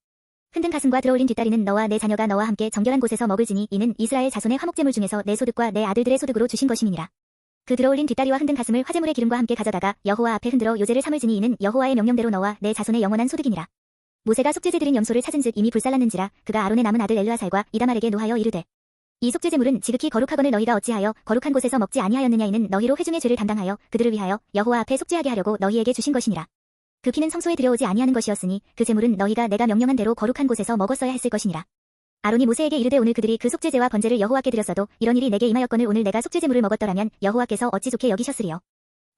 S1: 흔든 가슴과 들어올린 뒷다리는 너와 내 자녀가 너와 함께 정결한 곳에서 먹을지니 이는 이스라엘 자손의 화목제물 중에서 내 소득과 내 아들들의 소득으로 주신 것임이니라. 그 들어올린 뒷다리와 흔든 가슴을 화제물의 기름과 함께 가져다가 여호와 앞에 흔들어 요제를 삼을지니 이는 여호와의 명령대로 너와 내 자손의 영원한 소득이니라. 모세가 속죄제 드린 염소를 찾은즉 이미 불살랐는지라. 그가 아론의 남은 아들 엘르아살과 이다말에게 노하여 이르되 이 속죄제물은 지극히 거룩하거늘 너희가 어찌하여 거룩한 곳에서 먹지 아니하였느냐. 이는 너희로 회중의 죄를 담당하여 그들을 위하여 여호와 앞에 속죄하게 하려고 너희에게 주신 것이니라. 그 피는 성소에 들여오지 아니하는 것이었으니 그 제물은 너희가 내가 명령한 대로 거룩한 곳에서 먹었어야 했을 것이니라. 아론이 모세에게 이르되 오늘 그들이 그 속죄제와 번제를 여호와께 드렸어도 이런 일이 내게 임하였거늘 오늘 내가 속죄제물을 먹었더라면 여호와께서 어찌 좋게 여기셨으리요.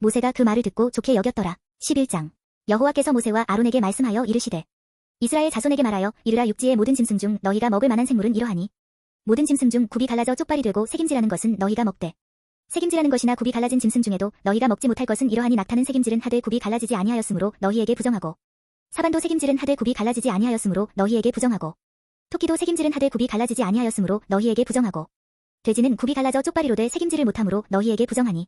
S1: 모세가 그 말을 듣고 좋게 여겼더라. 11장. 여호와께서 모세와 아론에게 말씀하여 이르시되 이스라엘 자손에게 말하여 이르라 육지의 모든 짐승 중 너희가 먹을 만한 생물은 이러하니 모든 짐승 중 굽이 갈라져 쪽발이 되고 색임질하는 것은 너희가 먹되 색임질하는 것이나 굽이 갈라진 짐승 중에도 너희가 먹지 못할 것은 이러하니 낙타는 색임질은 하되 굽이 갈라지지 아니하였으므로 너희에게 부정하고 사반도 색임질은 하되 굽이 갈라지지 아니하였으므로 너희에게 부정하고 토끼도 색임질은 하되 굽이 갈라지지 아니하였으므로 너희에게 부정하고 돼지는 굽이 갈라져 쪽발이로 돼 색임질을 못하므로 너희에게 부정하니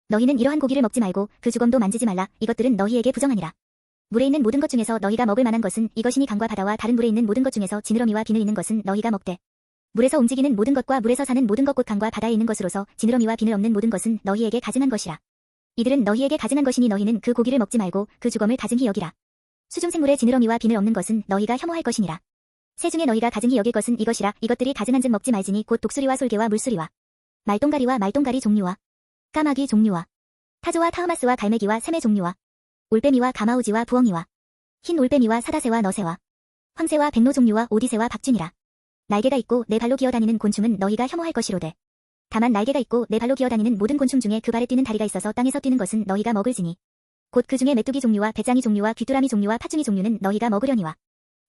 S1: 너희는 이러한 고기를 먹지 말고 그 주검도 만지지 말라. 이것들은 너희에게 부정하니라. 물에 있는 모든 것 중에서 너희가 먹을 만한 것은 이것이니 강과 바다와 다른 물에 있는 모든 것 중에서 지느러미와 비늘 있는 것은 너희가 먹되 물에서 움직이는 모든 것과 물에서 사는 모든 것 곧 강과 바다에 있는 것으로서 지느러미와 비늘 없는 모든 것은 너희에게 가증한 것이라. 이들은 너희에게 가증한 것이니 너희는 그 고기를 먹지 말고 그 주검을 가증히 여기라. 수중생물의 지느러미와 비늘 없는 것은 너희가 혐오할 것이니라. 새 중에 너희가 가증히 여길 것은 이것이라. 이것들이 가증한즉 먹지 말지니 곧 독수리와 솔개와 물수리와 말똥가리와 말똥가리 종류와 까마귀 종류와 타조와 타흐마스와 갈매기와 샘의 종류와 올빼미와 가마우지와 부엉이와 흰 올빼미와 사다새와 너새와 황새와 백로 종류와 오디새와 박쥐니라. 날개가 있고 네 발로 기어다니는 곤충은 너희가 혐오할 것이로되 다만 날개가 있고 네 발로 기어다니는 모든 곤충 중에 그 발에 뛰는 다리가 있어서 땅에서 뛰는 것은 너희가 먹을지니 곧 그 중에 메뚜기 종류와 배짱이 종류와 귀뚜라미 종류와 팥중이 종류는 너희가 먹으려니와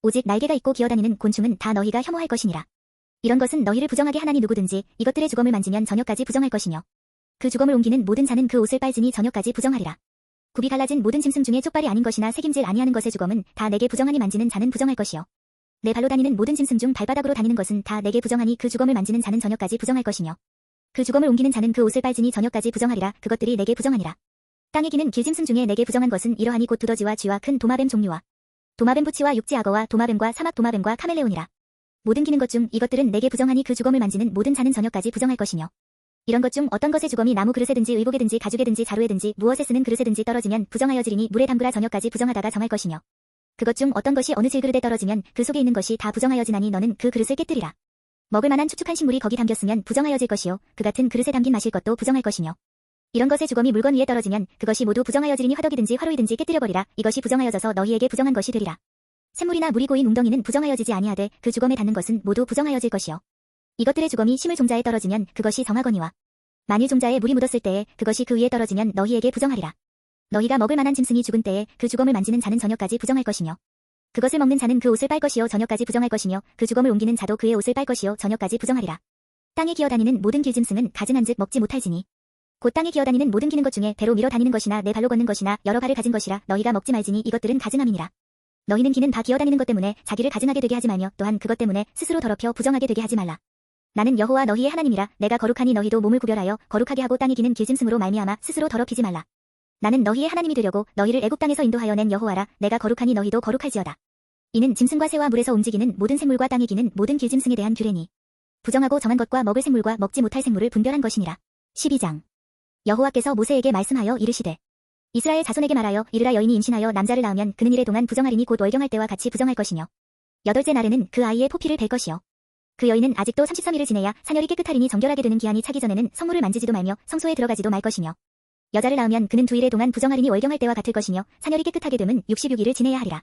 S1: 오직 날개가 있고 기어다니는 곤충은 다 너희가 혐오할 것이니라. 이런 것은 너희를 부정하게 하나니 누구든지 이것들의 주검을 만지면 저녁까지 부정할 것이며 그 주검을 옮기는 모든 자는 그 옷을 빨지니 저녁까지 부정하리라. 굽이 갈라진 모든 짐승 중에 쪽발이 아닌 것이나 색임질 아니하는 것의 주검은 다 내게 부정하니 만지는 자는 부정할 것이요 내 발로 다니는 모든 짐승 중 발바닥으로 다니는 것은 다 내게 부정하니 그 주검을 만지는 자는 저녁까지 부정할 것이며 그 주검을 옮기는 자는 그 옷을 빨지니 저녁까지 부정하리라. 그것들이 내게 부정하니라. 땅에 기는 길짐승 중에 내게 부정한 것은 이러하니 곧 두더지와 쥐와 큰 도마뱀 종류와 도마뱀 부치와 육지 악어와 도마뱀과 사막 도마뱀과 카멜레온이라. 모든 기는 것 중 이것들은 내게 부정하니 그 주검을 만지는 모든 자는 저녁까지 부정할 것이며 이런 것 중 어떤 것의 주검이 나무 그릇에든지 의복에든지 가죽에든지 자루에든지 무엇에 쓰는 그릇에든지 떨어지면 부정하여지리니 물에 담그라 저녁까지 부정하다가 정할 것이며 그것 중 어떤 것이 어느 질그릇에 떨어지면 그 속에 있는 것이 다 부정하여지나니 너는 그 그릇을 깨뜨리라. 먹을 만한 축축한 식물이 거기 담겼으면 부정하여질 것이요 그 같은 그릇에 담긴 마실 것도 부정할 것이며 이런 것의 주검이 물건 위에 떨어지면 그것이 모두 부정하여지리니 화덕이든지 화로이든지 깨뜨려버리라. 이것이 부정하여져서 너희에게 부정한 것이 되리라. 샘물이나 물이 고인 웅덩이는 부정하여지지 아니하되 그 주검에 닿는 것은 모두 부정하여질 것이요 이것들의 주검이 시물 종자에 떨어지면 그것이 정하거니와 만일 종자에 물이 묻었을 때에 그것이 그 위에 떨어지면 너희에게 부정하리라. 너희가 먹을 만한 짐승이 죽은 때에 그 주검을 만지는 자는 저녁까지 부정할 것이며 그것을 먹는 자는 그 옷을 빨 것이요 저녁까지 부정할 것이며 그 주검을 옮기는 자도 그의 옷을 빨 것이요 저녁까지 부정하리라. 땅에 기어다니는 모든 길짐승은 가증한즉 먹지 못할지니 곧 땅에 기어다니는 모든 기는 것 중에 배로 밀어 다니는 것이나 네 발로 걷는 것이나 여러 발을 가진 것이라. 너희가 먹지 말지니 이것들은 가증함이니라. 너희는 기는 다 기어다니는 것 때문에 자기를 가증하게 되게 하지 말며 또한 그것 때문에 스스로 더럽혀 부정하게 되게 하지 말라. 나는 여호와 너희의 하나님이라. 내가 거룩하니 너희도 몸을 구별하여 거룩하게 하고 땅에 기는 길짐승으로 말미암아 스스로 더럽히지 말라. 나는 너희의 하나님이 되려고 너희를 애굽 땅에서 인도하여 낸 여호와라. 내가 거룩하니 너희도 거룩할지어다. 이는 짐승과 새와 물에서 움직이는 모든 생물과 땅에 기는 모든 길짐승에 대한 규례니 부정하고 정한 것과 먹을 생물과 먹지 못할 생물을 분별한 것이니라. 12장. 여호와께서 모세에게 말씀하여 이르시되 이스라엘 자손에게 말하여 이르라. 여인이 임신하여 남자를 낳으면 그는 이래 동안 부정하리니 곧 월경할 때와 같이 부정할 것이며 여덟째 날에는 그 아이의 포피를 벨 것이요 그 여인은 아직도 33일을 지내야 사녀리 깨끗하리니 정결하게 되는 기한이 차기 전에는 성물을 만지지도 말며 성소에 들어가지도 말 것이며 여자를 낳으면 그는 2일에 동안 부정하리니 월경할 때와 같을 것이며 사녀리 깨끗하게 되면 66일을 지내야 하리라.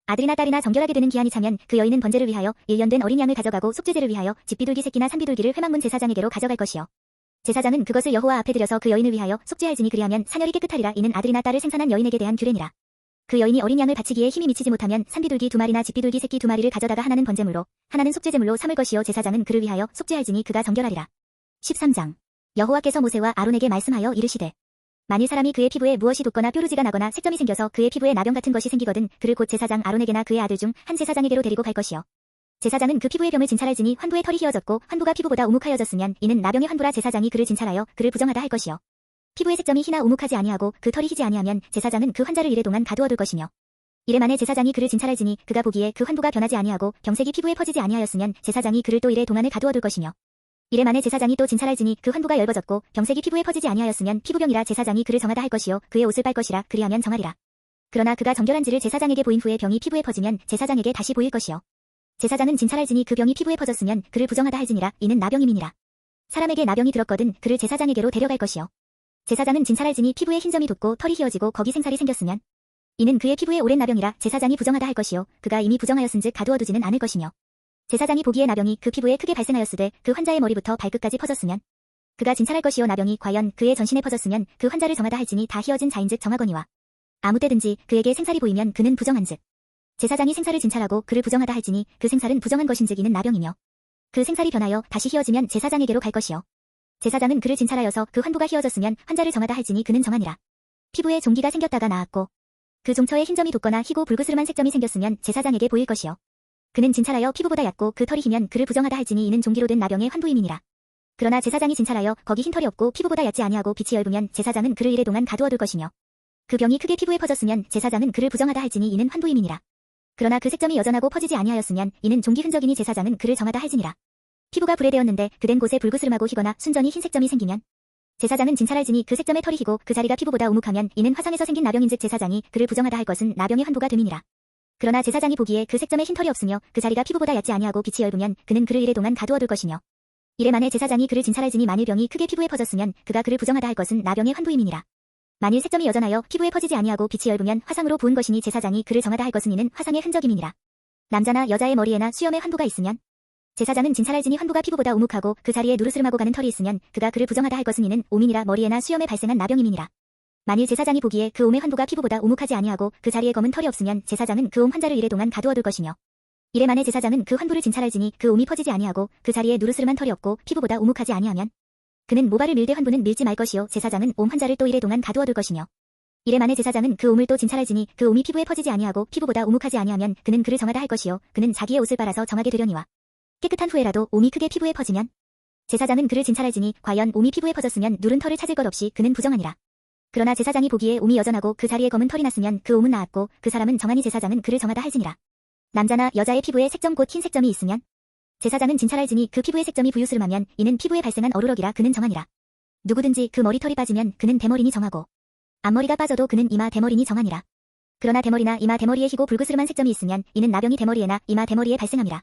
S1: 아들이나 딸이나 정결하게 되는 기한이 차면 그 여인은 번제를 위하여 1년 된 어린 양을 가져가고 속죄제를 위하여 집비둘기 새끼나 산비둘기를 회막문 제사장에게로 가져갈 것이요 제사장은 그것을 여호와 앞에 들여서 그 여인을 위하여 속죄할지니 그리하면 사녀리 깨끗하리라. 이는 아들이나 딸을 생산한 여인에게 대한 규례니라. 그 여인이 어린 양을 바치기에 힘이 미치지 못하면 산비둘기 2마리나 집비둘기 새끼 2마리를 가져다가 하나는 번제물로 하나는 속죄제물로 삼을 것이요 제사장은 그를 위하여 속죄할지니 그가 정결하리라. 13장. 여호와께서 모세와 아론에게 말씀하여 이르시되 만일 사람이 그의 피부에 무엇이 돋거나 뾰루지가 나거나 색점이 생겨서 그의 피부에 나병 같은 것이 생기거든 그를 곧 제사장 아론에게나 그의 아들 중 한 제사장에게로 데리고 갈 것이요 제사장은 그 피부의 병을 진찰할지니 환부의 털이 휘어졌고 환부가 피부보다 우묵하여졌으면 이는 나병의 환부라. 제사장이 그를 진찰하여 그를 부정하다 할 것이요 피부의 색점이 희나 우묵하지 아니하고 그 털이 희지 아니하면 제사장은 그 환자를 이래 동안 가두어 둘 것이며 이래 만에 제사장이 그를 진찰할지니 그가 보기에 그 환부가 변하지 아니하고 병색이 피부에 퍼지지 아니하였으면 제사장이 그를 또 이래 동안을 가두어 둘 것이며 이래 만에 제사장이 또 진찰할지니 그 환부가 엷어졌고 병색이 피부에 퍼지지 아니하였으면 피부병이라. 제사장이 그를 정하다 할 것이요 그의 옷을 빨 것이라. 그리하면 정하리라. 그러나 그가 정결한지를 제사장에게 보인 후에 병이 피부에 퍼지면 제사장에게 다시 보일 것이요 제사장은 진찰할지니 그 병이 피부에 퍼졌으면 그를 부정하다 할지니라. 이는 나병임이니라. 사람에게 나병이 들었거든 그를 제사장에게로 데려갈 것이요 제사장은 진찰할지니 피부에 흰점이 돋고 털이 휘어지고 거기 생살이 생겼으면 이는 그의 피부에 오랜 나병이라 제사장이 부정하다 할 것이요 그가 이미 부정하였은즉 가두어 두지는 않을 것이며 제사장이 보기에 나병이 그 피부에 크게 발생하였으되 그 환자의 머리부터 발끝까지 퍼졌으면 그가 진찰할 것이요 나병이 과연 그의 전신에 퍼졌으면 그 환자를 정하다 할지니 다 희어진 자인즉 정하거니와 아무 때든지 그에게 생살이 보이면 그는 부정한즉 제사장이 생살을 진찰하고 그를 부정하다 할지니 그 생살은 부정한 것인즉 이는 나병이며 그 생살이 변하여 다시 희어지면 제사장에게로 갈 것이요 제사장은 그를 진찰하여서 그 환부가 희어졌으면 환자를 정하다 할지니 그는 정하니라. 피부에 종기가 생겼다가 나았고 그 종처에 흰점이 돋거나 희고 불그스름한 색점이 생겼으면 제사장에게 보일 것이요 그는 진찰하여 피부보다 얕고 그 털이 희면 그를 부정하다 할지니 이는 종기로 된 나병의 환부임이니라. 그러나 제사장이 진찰하여 거기 흰 털이 없고 피부보다 얕지 아니하고 빛이 엷으면 제사장은 그를 이래 동안 가두어 둘 것이며 그 병이 크게 피부에 퍼졌으면 제사장은 그를 부정하다 할지니 이는 환부임이니라. 그러나 그 색점이 여전하고 퍼지지 아니하였으면 이는 종기 흔적이니 제사장은 그를 정하다 할지니라. 피부가 불에되었는데 그된 곳에 불그스름하고 희거나 순전히 흰 색점이 생기면 제사장은 진찰할지니 그 색점에 털이 희고 그 자리가 피부보다 우묵하면 이는 화상에서 생긴 나병인즉 제사장이 그를 부정하다 할 것은 나병의 환부가 됨이니라. 그러나 제사장이 보기에 그 색점에 흰 털이 없으며 그 자리가 피부보다 얕지 아니하고 빛이 엷으면 그는 그를 이래 동안 가두어 둘 것이며 이래 만에 제사장이 그를 진찰할지니 만일 병이 크게 피부에 퍼졌으면 그가 그를 부정하다 할 것은 나병의 환부임이니라. 만일 색점이 여전하여 피부에 퍼지지 아니하고 빛이 엷으면 화상으로 부은 것이니 제사장이 그를 정하다 할 것은 이는 화상의 흔적임이니라. 남자나 여자의 머리에나 수염에 환부가 있으면 제사장은 진찰할지니 환부가 피부보다 우묵하고 그 자리에 누르스름하고 가는 털이 있으면 그가 그를 부정하다 할 것은 이는 오민이라 머리에나 수염에 발생한 나병임이니라. 만일 제사장이 보기에 그 옴의 환부가 피부보다 우묵하지 아니하고 그 자리에 검은 털이 없으면 제사장은 그 옴 환자를 이래 동안 가두어 둘 것이며 이래 만에 제사장은 그 환부를 진찰할지니 그 옴이 퍼지지 아니하고 그 자리에 누르스름한 털이 없고 피부보다 우묵하지 아니하면 그는 모발을 밀되 환부는 밀지 말 것이요 제사장은 옴 환자를 또 이래 동안 가두어 둘 것이며 이래 만에 제사장은 그 옴을 또 진찰할지니 그 옴이 피부에 퍼지지 아니하고 피부보다 우묵하지 아니하면 그는 그를 정하다 할 것이요 그는 자기의 옷을 빨아서 정하게 되려니와 깨끗한 후에라도 옴이 크게 피부에 퍼지면 제사장은 그를 진찰할지니 과연 옴이 피부에 퍼졌으면 누른 털을 찾을 것 없이 그는 부정하니라. 그러나 제사장이 보기에 옴이 여전하고 그 자리에 검은 털이 났으면 그 옴은 나았고 그 사람은 정하니 제사장은 그를 정하다 할지니라. 남자나 여자의 피부에 색점 곧 흰 색점이 있으면 제사장은 진찰할지니 그 피부의 색점이 부유스름하면 이는 피부에 발생한 어루럭이라 그는 정하니라. 누구든지 그 머리털이 빠지면 그는 대머리니 정하고 앞머리가 빠져도 그는 이마 대머리니 정하니라. 그러나 대머리나 이마 대머리에 희고 불그스름한 색점이 있으면 이는 나병이 대머리에나 이마 대머리에 발생함이라.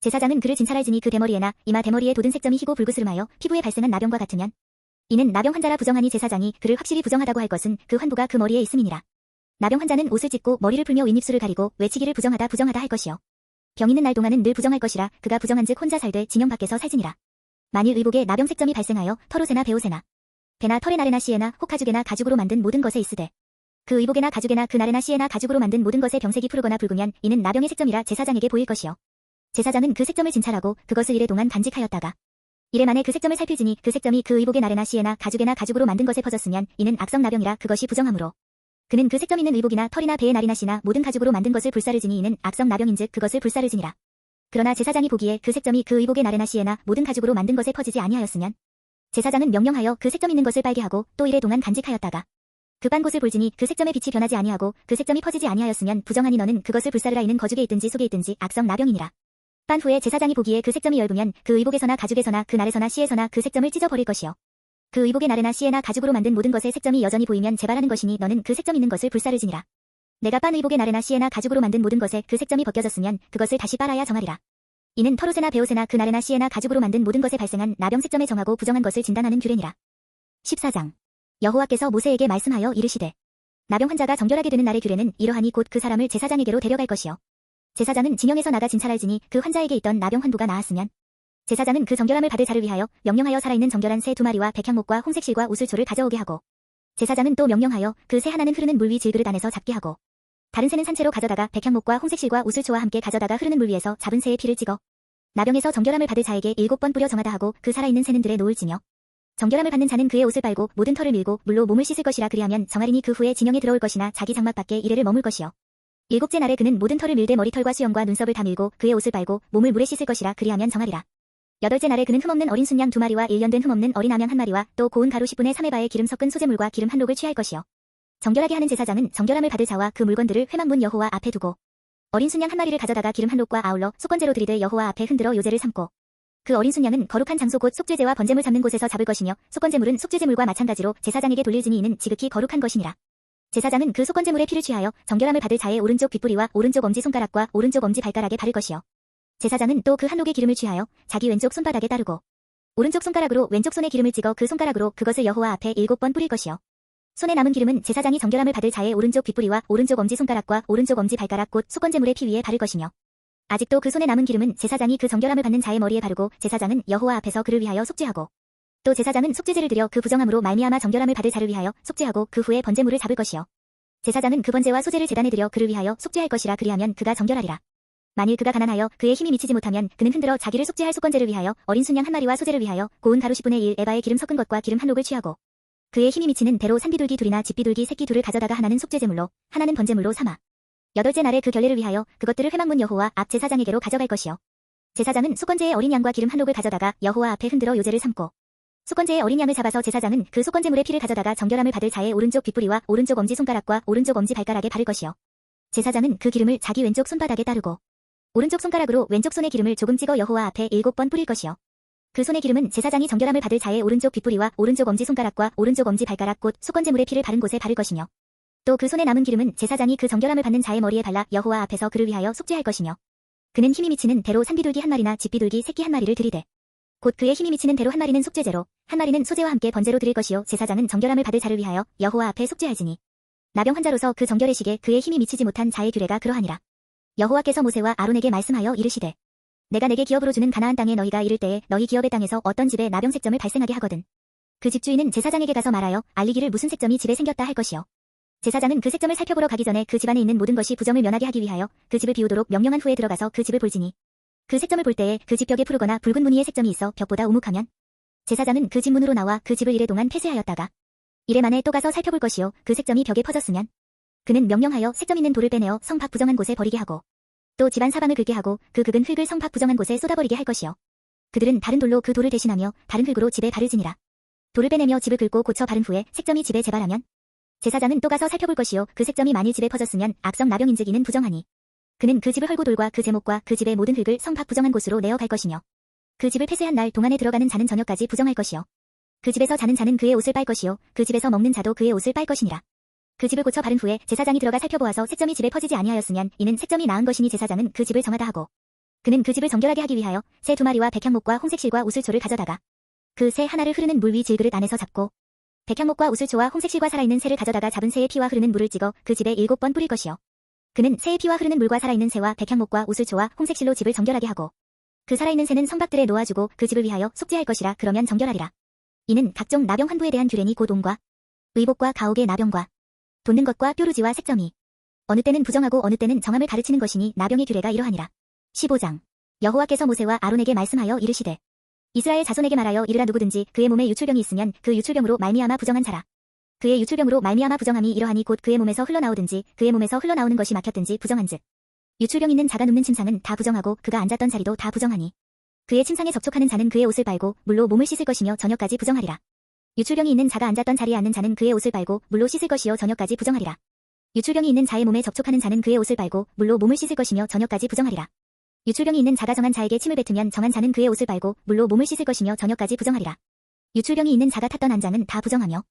S1: 제사장은 그를 진찰할지니 그 대머리에나 이마 대머리에 돋은 색점이 희고 불그스름하여 피부에 발생한 나병과 같으면 이는 나병 환자라 부정하니 제사장이 그를 확실히 부정하다고 할 것은 그 환부가 그 머리에 있음이니라. 나병 환자는 옷을 찢고 머리를 풀며 윗입술을 가리고 외치기를 부정하다 할 것이요. 병 있는 날 동안은 늘 부정할 것이라 그가 부정한즉 혼자 살되 진영 밖에서 살지니라. 만일 의복에 나병 색점이 발생하여 털옷에나 배옷에나 배나 털에 나래나 씨에나 혹 가죽에나 가죽으로 만든 모든 것에 있으되 그 의복에나 가죽에나 그 나래나 씨에나 가죽으로 만든 모든 것에 병색이 푸르거나 붉으면 이는 나병의 색점이라 제사장에게 보일 것이요. 제사장은 그 색점을 진찰하고 그것을 이래 동안 간직하였다가 이래 만에 그 색점을 살필지니 그 색점이 그 의복의 나래나 씨에나 가죽에나 가죽으로 만든 것에 퍼졌으면 이는 악성 나병이라 그것이 부정하므로 그는 그 색점 있는 의복이나 털이나 배의 나리나 씨나 모든 가죽으로 만든 것을 불사르지니 이는 악성 나병인즉 그것을 불사르지니라. 그러나 제사장이 보기에 그 색점이 그 의복의 나래나 씨에나 모든 가죽으로 만든 것에 퍼지지 아니하였으면 제사장은 명령하여 그 색점 있는 것을 빨게 하고 또 이래 동안 간직하였다가 급한 곳을 볼지니 그 색점의 빛이 변하지 아니하고 그 색점이 퍼지지 아니하였으면 부정하니 너는 그것을 불사르라 이는 거죽에 있든지 속에 있든지 악성 나병이니라. 빤 후에 제사장이 보기에 그 색점이 엷으면 그 의복에서나 가죽에서나 그 날에서나 씨에서나 그 색점을 찢어버릴 것이요. 그 의복의 나래나 씨에나 가죽으로 만든 모든 것에 색점이 여전히 보이면 재발하는 것이니 너는 그 색점 있는 것을 불사르지니라. 내가 빤 의복의 나래나 씨에나 가죽으로 만든 모든 것에 그 색점이 벗겨졌으면 그것을 다시 빨아야 정하리라. 이는 털옷에나 배옷에나 그 나래나 씨에나 가죽으로 만든 모든 것에 발생한 나병 색점에 정하고 부정한 것을 진단하는 규례니라. 14장 여호와께서 모세에게 말씀하여 이르시되 나병 환자가 정결하게 되는 날의 규례는 이러하니 곧 그 사람을 제사장에게로 데려갈 것이요. 제사장은 진영에서 나가 진찰할지니 그 환자에게 있던 나병 환부가 나았으면 제사장은 그 정결함을 받을 자를 위하여 명령하여 살아있는 정결한 새 2마리와 백향목과 홍색실과 우슬초를 가져오게 하고 제사장은 또 명령하여 그 새 하나는 흐르는 물 위 질그릇 안에서 잡게 하고 다른 새는 산채로 가져다가 백향목과 홍색실과 우슬초와 함께 가져다가 흐르는 물 위에서 잡은 새의 피를 찍어 나병에서 정결함을 받을 자에게 7번 뿌려 정하다 하고 그 살아있는 새는 들에 놓을지며 정결함을 받는 자는 그의 옷을 빨고 모든 털을 밀고 물로 몸을 씻을 것이라 그리하면 정하리니 그 후에 진영에 들어올 것이나 자기 장막 밖에 이래를 머물 것이요. 7째 날에 그는 모든 털을 밀되 머리털과 수염과 눈썹을 다 밀고 그의 옷을 빨고 몸을 물에 씻을 것이라 그리하면 정하리라. 8째 날에 그는 흠없는 어린 순양 2마리와 1년 된 흠없는 어린 암양 1마리와 또 고운 가루 10분의 3의 바에 기름 섞은 소재물과 기름 한 록을 취할 것이요. 정결하게 하는 제사장은 정결함을 받을 자와 그 물건들을 회막문 여호와 앞에 두고 어린 순양 1마리를 가져다가 기름 한 록과 아울러 속건제로 드리되 여호와 앞에 흔들어 요제를 삼고 그 어린 순양은 거룩한 장소 곧 속죄제와 번제물 잡는 곳에서 잡을 것이며 속건제물은 속죄제물과 마찬가지로 제사장에게 돌릴지니 이는 지극히 거룩한 것이니라. 제사장은 그 속건제물의 피를 취하여 정결함을 받을 자의 오른쪽 빗뿌리와 오른쪽 엄지손가락과 오른쪽 엄지발가락에 바를 것이요. 제사장은 또 그 한 록의 기름을 취하여 자기 왼쪽 손바닥에 따르고 오른쪽 손가락으로 왼쪽 손에 기름을 찍어 그 손가락으로 그것을 여호와 앞에 7번 뿌릴 것이요. 손에 남은 기름은 제사장이 정결함을 받을 자의 오른쪽 귓부리와 오른쪽 엄지손가락과 오른쪽 엄지발가락 곧 수건제물의 피 위에 바를 것이며 아직도 그 손에 남은 기름은 제사장이 그 정결함을 받는 자의 머리에 바르고 제사장은 여호와 앞에서 그를 위하여 속죄하고 또 제사장은 속죄제를 드려 그 부정함으로 말미암아 정결함을 받을 자를 위하여 속죄하고 그 후에 번제물을 잡을 것이요 제사장은 그 번제와 소제를 제단에 드려 그를 위하여 속죄할 것이라 그리하면 그가 정결하리라. 만일 그가 가난하여 그의 힘이 미치지 못하면 그는 흔들어 자기를 속죄할 속건제를 위하여 어린 순양 한 마리와 소제를 위하여 고운 가루 10분의 1 에바의 기름 섞은 것과 기름 한 록을 취하고 그의 힘이 미치는 대로 산비둘기 둘이나 집비둘기 새끼 둘을 가져다가 하나는 속죄제물로 하나는 번제물로 삼아 여덟째 날에 그 결례를 위하여 그것들을 회막문 여호와 앞 제사장에게로 가져갈 것이요 제사장은 속건제의 어린 양과 기름 한 록을 가져다가 여호와 앞에 흔들어 요제를 삼고 속건제의 어린 양을 잡아서 제사장은 그 속건제물의 피를 가져다가 정결함을 받을 자의 오른쪽 귓부리와 오른쪽 엄지손가락과 오른쪽 엄지발가락에 바를 것이요 제사장은 그 기름을 자기 왼쪽 손바닥에 따르고 오른쪽 손가락으로 왼쪽 손의 기름을 조금 찍어 여호와 앞에 7번 뿌릴 것이요 그 손의 기름은 제사장이 정결함을 받을 자의 오른쪽 귓부리와 오른쪽 엄지손가락과 오른쪽 엄지발가락 곧 속건제물의 피를 바른 곳에 바를 것이며 또 그 손에 남은 기름은 제사장이 그 정결함을 받는 자의 머리에 발라 여호와 앞에서 그를 위하여 속죄할 것이며 그는 힘이 미치는 대로 산비둘기 한 마리나 집비둘기 새끼 한 마리를 드리되 곧 그의 힘이 미치는 대로 한 마리는 속죄제로 한 마리는 소제와 함께 번제로 드릴 것이요 제사장은 정결함을 받을 자를 위하여 여호와 앞에 속죄할지니 나병 환자로서 그 정결의식에 그의 힘이 미치지 못한 자의 규례가 그러하니라. 여호와께서 모세와 아론에게 말씀하여 이르시되 내가 내게 기업으로 주는 가나안 땅에 너희가 이를 때에 너희 기업의 땅에서 어떤 집에 나병 색점을 발생하게 하거든 그 집주인은 제사장에게 가서 말하여 알리기를 무슨 색점이 집에 생겼다 할 것이요 제사장은 그 색점을 살펴보러 가기 전에 그 집안에 있는 모든 것이 부정을 면하게 하기 위하여 그 집을 비우도록 명령한 후에 들어가서 그 집을 볼지니 그 색점을 볼 때에 그 집 벽에 푸르거나 붉은 무늬의 색점이 있어 벽보다 우묵하면 제사장은 그 집 문으로 나와 그 집을 이래 동안 폐쇄하였다가 이래 만에 또 가서 살펴볼 것이요 그 색점이 벽에 퍼졌으면 그는 명령하여 색점 있는 돌을 빼내어 성 밖 부정한 곳에 버리게 하고 또 집안 사방을 긁게 하고 그 긁은 흙을 성 밖 부정한 곳에 쏟아버리게 할 것이요 그들은 다른 돌로 그 돌을 대신하며 다른 흙으로 집에 바르지니라. 돌을 빼내며 집을 긁고 고쳐 바른 후에 색점이 집에 재발하면 제사장은 또 가서 살펴볼 것이요 그 색점이 만일 집에 퍼졌으면 악성 나병인즉 이는 부정하니 그는 그 집을 헐고 돌과 그 제목과 그 집의 모든 흙을 성 밖 부정한 곳으로 내어 갈 것이며 그 집을 폐쇄한 날 동안에 들어가는 자는 저녁까지 부정할 것이요 그 집에서 자는 자는 그의 옷을 빨 것이요 그 집에서 먹는 자도 그의 옷을 빨 것이니라. 그 집을 고쳐 바른 후에 제사장이 들어가 살펴보아서 색점이 집에 퍼지지 아니하였으면 이는 색점이 나은 것이니 제사장은 그 집을 정하다 하고 그는 그 집을 정결하게 하기 위하여 새 2마리와 백향목과 홍색실과 우슬초를 가져다가 그 새 하나를 흐르는 물 위 질그릇 안에서 잡고 백향목과 우슬초와 홍색실과 살아있는 새를 가져다가 잡은 새의 피와 흐르는 물을 찍어 그 집에 7번 뿌릴 것이요 그는 새의 피와 흐르는 물과 살아있는 새와 백향목과 우슬초와 홍색실로 집을 정결하게 하고 그 살아있는 새는 성밖들에 놓아주고 그 집을 위하여 속죄할 것이라 그러면 정결하리라. 이는 각종 나병 환부에 대한 규례니 곧 온과 의복과 가옥의 나병과 돋는 것과 뾰루지와 색점이 어느 때는 부정하고 어느 때는 정함을 가르치는 것이니 나병의 규례가 이러하니라. 15장 여호와께서 모세와 아론에게 말씀하여 이르시되 이스라엘 자손에게 말하여 이르라 누구든지 그의 몸에 유출병이 있으면 그 유출병으로 말미암아 부정한 자라. 그의 유출병으로 말미암아 부정함이 이러하니 곧 그의 몸에서 흘러나오든지 그의 몸에서 흘러나오는 것이 막혔든지 부정한즉 유출병 있는 자가 눕는 침상은 다 부정하고 그가 앉았던 자리도 다 부정하니 그의 침상에 접촉하는 자는 그의 옷을 빨고 물로 몸을 씻을 것이며 저녁까지 부정하리라. 유출병이 있는 자가 앉았던 자리에 앉는 자는 그의 옷을 빨고 물로 씻을 것이요 저녁까지 부정하리라. 유출병이 있는 자의 몸에 접촉하는 자는 그의 옷을 빨고 물로 몸을 씻을 것이며 저녁까지 부정하리라. 유출병이 있는 자가 정한 자에게 침을 뱉으면 정한 자는 그의 옷을 빨고 물로 몸을 씻을 것이며 저녁까지 부정하리라. 유출병이 있는 자가 탔던 안장은 다 부정하며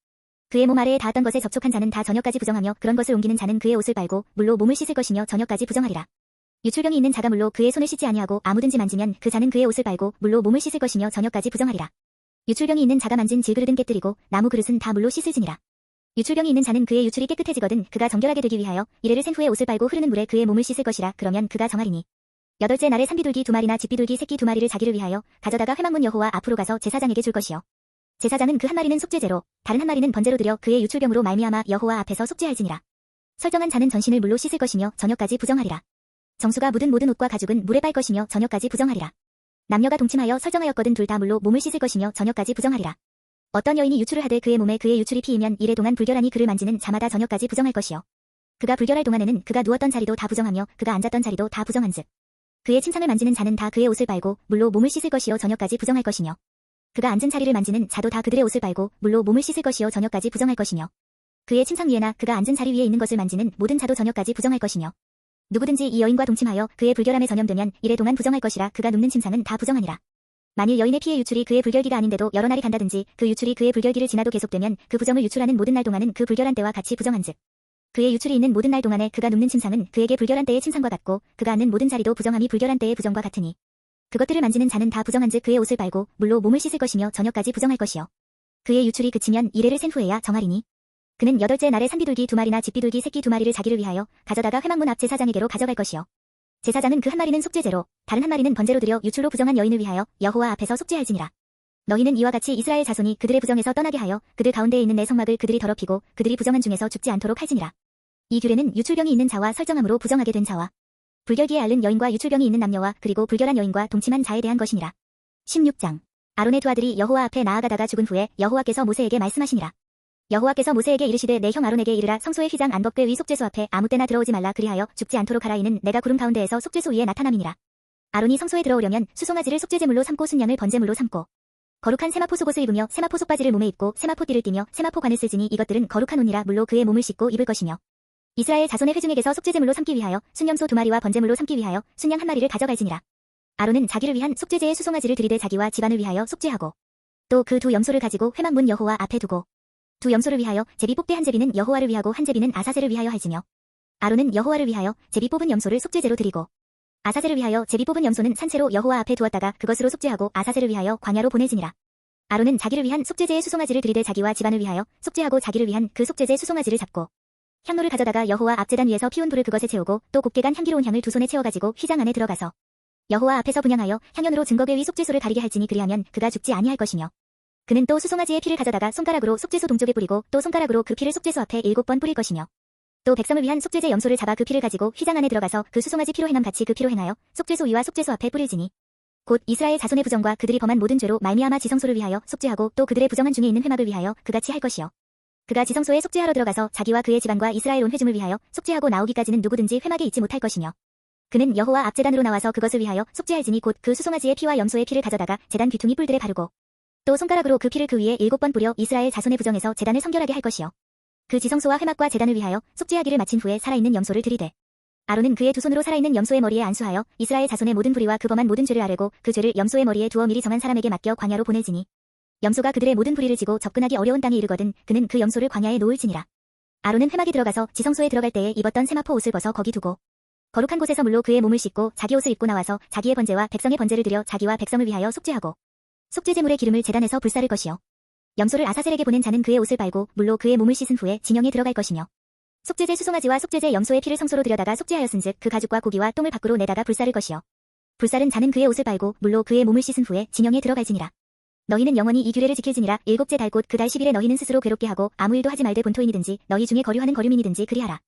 S1: 그의 몸 아래에 닿았던 것에 접촉한 자는 다 저녁까지 부정하며 그런 것을 옮기는 자는 그의 옷을 빨고 물로 몸을 씻을 것이며 저녁까지 부정하리라. 유출병이 있는 자가 물로 그의 손을 씻지 아니하고 아무든지 만지면 그 자는 그의 옷을 빨고 물로 몸을 씻을 것이며 저녁까지 부정하리라. 유출병이 있는 자가 만진 질그릇은 깨뜨리고 나무 그릇은 다 물로 씻을지니라. 유출병이 있는 자는 그의 유출이 깨끗해지거든 그가 정결하게 되기 위하여 이레를 센 후에 옷을 빨고 흐르는 물에 그의 몸을 씻을 것이라 그러면 그가 정하리니 여덟째 날에 산비둘기 2마리나 집비둘기 새끼 2마리를 자기를 위하여 가져다가 회막문 여호와 앞으로 가서 제사장에게 줄 것이요 제사장은 그 한 마리는 속죄제로 다른 한 마리는 번제로 드려 그의 유출병으로 말미암아 여호와 앞에서 속죄할지니라. 설정한 자는 전신을 물로 씻을 것이며 저녁까지 부정하리라. 정수가 묻은 모든 옷과 가죽은 물에 빨 것이며 저녁까지 부정하리라. 남녀가 동침하여 설정하였거든 둘 다 물로 몸을 씻을 것이며 저녁까지 부정하리라. 어떤 여인이 유출을 하되 그의 몸에 그의 유출이 피이면 이래 동안 불결하니 그를 만지는 자마다 저녁까지 부정할 것이요 그가 불결할 동안에는 그가 누웠던 자리도 다 부정하며 그가 앉았던 자리도 다 부정한즉 그의 침상을 만지는 자는 다 그의 옷을 빨고 물로 몸을 씻을 것이요 저녁까지 부정할 것이며 그가 앉은 자리를 만지는 자도 다 그들의 옷을 빨고 물로 몸을 씻을 것이요 저녁까지 부정할 것이며 그의 침상 위에나 그가 앉은 자리 위에 있는 것을 만지는 모든 자도 저녁까지 부정할 것이며 누구든지 이 여인과 동침하여 그의 불결함에 전염되면 이래 동안 부정할 것이라 그가 눕는 침상은 다 부정하니라. 만일 여인의 피의 유출이 그의 불결기가 아닌데도 여러 날이 간다든지 그 유출이 그의 불결기를 지나도 계속되면 그 부정을 유출하는 모든 날 동안은 그 불결한 때와 같이 부정한즉 그의 유출이 있는 모든 날 동안에 그가 눕는 침상은 그에게 불결한 때의 침상과 같고 그가 앉는 모든 자리도 부정함이 불결한 때의 부정과 같으니 그것들을 만지는 자는 다 부정한즉 그의 옷을 빨고 물로 몸을 씻을 것이며 저녁까지 부정할 것이요 그의 유출이 그치면 이레를 센 후에야 정하리니 그는 8째 날에 산비둘기 2마리나 집비둘기 새끼 2마리를 자기를 위하여 가져다가 회막문 앞 제사장에게로 가져갈 것이요. 제사장은 그 한 마리는 속죄제로, 다른 한 마리는 번제로 드려 유출로 부정한 여인을 위하여 여호와 앞에서 속죄할지니라. 너희는 이와 같이 이스라엘 자손이 그들의 부정에서 떠나게 하여 그들 가운데에 있는 내 성막을 그들이 더럽히고 그들이 부정한 중에서 죽지 않도록 할지니라. 이 규례는 유출병이 있는 자와 설정함으로 부정하게 된 자와 불결기에 앓는 여인과 유출병이 있는 남녀와 그리고 불결한 여인과 동침한 자에 대한 것이니라. 16장. 아론의 두 아들이 여호와 앞에 나아가다가 죽은 후에 여호와께서 모세에게 말씀하시니라. 여호와께서 모세에게 이르시되 내 형 아론에게 이르라. 성소의 휘장 안법궤 위 속죄소 앞에 아무 때나 들어오지 말라. 그리하여 죽지 않도록 하라. 이는 내가 구름 가운데에서 속죄소 위에 나타남이니라. 아론이 성소에 들어오려면 수송아지를 속죄제물로 삼고 순양을 번제물로 삼고 거룩한 세마포 속옷을 입으며 세마포 속바지를 몸에 입고 세마포 띠를 띠며 세마포 관을 쓰지니 이것들은 거룩한 옷이라. 물로 그의 몸을 씻고 입을 것이며 이스라엘 자손의 회중에게서 속죄제물로 삼기 위하여 순염소 2마리와 번제물로 삼기 위하여 순양 1마리를 가져갈지니라. 아론은 자기를 위한 속죄제의 수송아지를 들이대 자기와 집안을 위하여 속죄하고 또 그 두 염소를 가지고 회막문 여호와 앞에 두고 두 염소를 위하여 제비 뽑되 한 제비는 여호와를 위하고 한 제비는 아사셀을 위하여 할지며 아론은 여호와를 위하여 제비 뽑은 염소를 속죄제로 드리고 아사셀을 위하여 제비 뽑은 염소는 산채로 여호와 앞에 두었다가 그것으로 속죄하고 아사셀을 위하여 광야로 보내지니라. 아론은 자기를 위한 속죄제의 수송아지를 들이대 자기와 집안을 위하여 속죄하고 자기를 위한 그 속죄제 수송아지를 잡고 향로를 가져다가 여호와 앞제단 위에서 피운 불을 그것에 채우고 또 곱게 간 향기로운 향을 두 손에 채워가지고 휘장 안에 들어가서 여호와 앞에서 분향하여 향연으로 증거궤 위 속죄소를 가리게 할지니 그리하면 그가 죽지 아니할 것이며 그는 또 수송아지의 피를 가져다가 손가락으로 속죄소 동쪽에 뿌리고 또 손가락으로 그 피를 속죄소 앞에 7번 뿌릴 것이며 또 백성을 위한 속죄제 염소를 잡아 그 피를 가지고 휘장 안에 들어가서 그 수송아지 피로 행함 같이 그 피로 행하여 속죄소 위와 속죄소 앞에 뿌릴지니 곧 이스라엘 자손의 부정과 그들이 범한 모든 죄로 말미암아 지성소를 위하여 속죄하고 또 그들의 부정한 중에 있는 회막을 위하여 그같이 할 것이요. 그가 지성소에 속죄하러 들어가서 자기와 그의 집안과 이스라엘 온 회중을 위하여 속죄하고 나오기까지는 누구든지 회막에 있지 못할 것이며 그는 여호와 앞 제단으로 나와서 그것을 위하여 속죄할지니 곧 그 수송아지의 피와 염소의 피를 가져다가 제단 귀퉁이 뿔들에 바르고 또 손가락으로 그 피를 그 위에 7번 뿌려 이스라엘 자손의 부정에서 제단을 성결하게 할 것이요. 그 지성소와 회막과 제단을 위하여 속죄하기를 마친 후에 살아있는 염소를 들이대 아론은 그의 두 손으로 살아있는 염소의 머리에 안수하여 이스라엘 자손의 모든 불의와 그 범한 모든 죄를 아뢰고 그 죄를 염소의 머리에 두어 미리 정한 사람에게 맡겨 광야로 보내지니 염소가 그들의 모든 불의를 지고 접근하기 어려운 땅에 이르거든 그는 그 염소를 광야에 놓을지니라. 아론은 회막에 들어가서 지성소에 들어갈 때에 입었던 세마포 옷을 벗어 거기 두고 거룩한 곳에서 물로 그의 몸을 씻고 자기 옷을 입고 나와서 자기의 번제와 백성의 번제를 드려 자기와 백성을 위하여 속죄하고 속죄제물의 기름을 제단에서 불사를 것이요. 염소를 아사셀에게 보낸 자는 그의 옷을 빨고 물로 그의 몸을 씻은 후에 진영에 들어갈 것이며 속죄제 수송아지와 속죄제 염소의 피를 성소로 들여다가 속죄하였은즉 그 가죽과 고기와 똥을 밖으로 내다가 불사를 것이요. 불사른 자는 그의 옷을 빨고 물로 그의 몸을 씻은 후에 진영에 들어갈지니라. 너희는 영원히 이 규례를 지킬지니라. 7째 달 곧 그 달 10일에 너희는 스스로 괴롭게 하고 아무 일도 하지 말되 본토인이든지 너희 중에 거류하는 거류민이든지 그리하라.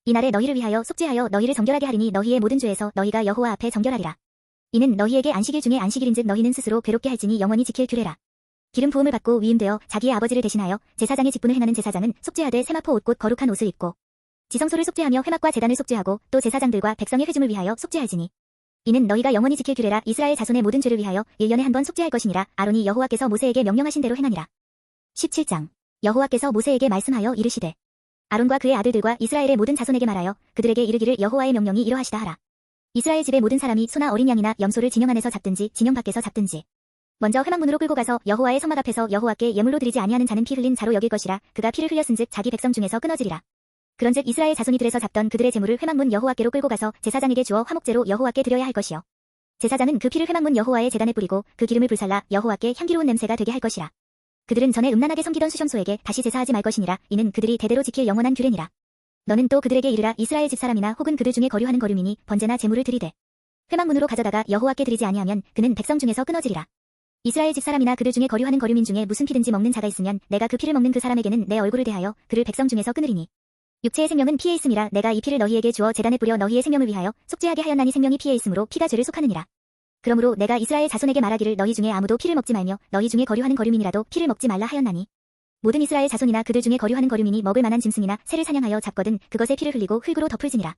S1: 이날에 너희를 위하여 속죄하여 너희를 정결하게 하리니 너희의 모든 죄에서 너희가 여호와 앞에 정결하리라. 이는 너희에게 안식일 중에 안식일인즉 너희는 스스로 괴롭게 할지니 영원히 지킬 규례라. 기름 부음을 받고 위임되어 자기의 아버지를 대신하여 제사장의 직분을 행하는 제사장은 속죄하되 세마포 옷 곧 거룩한 옷을 입고 지성소를 속죄하며 회막과 제단을 속죄하고 또 제사장들과 백성의 회중을 위하여 속죄할지니 이는 너희가 영원히 지킬 규례라. 이스라엘 자손의 모든 죄를 위하여 1년에 한 번 속죄할 것이니라. 아론이 여호와께서 모세에게 명령하신 대로 행하니라. 17장. 여호와께서 모세에게 말씀하여 이르시되 아론과 그의 아들들과 이스라엘의 모든 자손에게 말하여 그들에게 이르기를 여호와의 명령이 이러하시다 하라. 이스라엘 집의 모든 사람이 소나 어린 양이나 염소를 진영 안에서 잡든지 진영 밖에서 잡든지 먼저 회막문으로 끌고 가서 여호와의 성막 앞에서 여호와께 예물로 드리지 아니하는 자는 피 흘린 자로 여길 것이라. 그가 피를 흘렸은즉 자기 백성 중에서 끊어지리라. 그런즉 이스라엘 자손이 들에서 잡던 그들의 제물을 회막문 여호와께로 끌고 가서 제사장에게 주어 화목제로 여호와께 드려야 할 것이요. 제사장은 그 피를 회막문 여호와의 제단에 뿌리고 그 기름을 불살라 여호와께 향기로운 냄새가 되게 할 것이라. 그들은 전에 음란하게 섬기던 수염소에게 다시 제사하지 말 것이니라. 이는 그들이 대대로 지킬 영원한 규례니라. 너는 또 그들에게 이르라. 이스라엘 집사람이나 혹은 그들 중에 거류하는 거류민이 번제나 제물을 드리되 회막문으로 가져다가 여호와께 드리지 아니하면 그는 백성 중에서 끊어지리라. 이스라엘 집사람이나 그들 중에 거류하는 거류민 중에 무슨 피든지 먹는 자가 있으면 내가 그 피를 먹는 그 사람에게는 내 얼굴을 대하여 그를 백성 중에서 끊으리니 육체의 생명은 피에 있음이라. 내가 이 피를 너희에게 주어 제단에 뿌려 너희의 생명을 위하여 속죄하게 하였나니 생명이 피에 있으므로 피가 죄를 속하느니라. 그러므로 내가 이스라엘 자손에게 말하기를 너희 중에 아무도 피를 먹지 말며 너희 중에 거류하는 거류민이라도 피를 먹지 말라 하였나니 모든 이스라엘 자손이나 그들 중에 거류하는 거류민이 먹을 만한 짐승이나 새를 사냥하여 잡거든 그것에 피를 흘리고 흙으로 덮을지니라.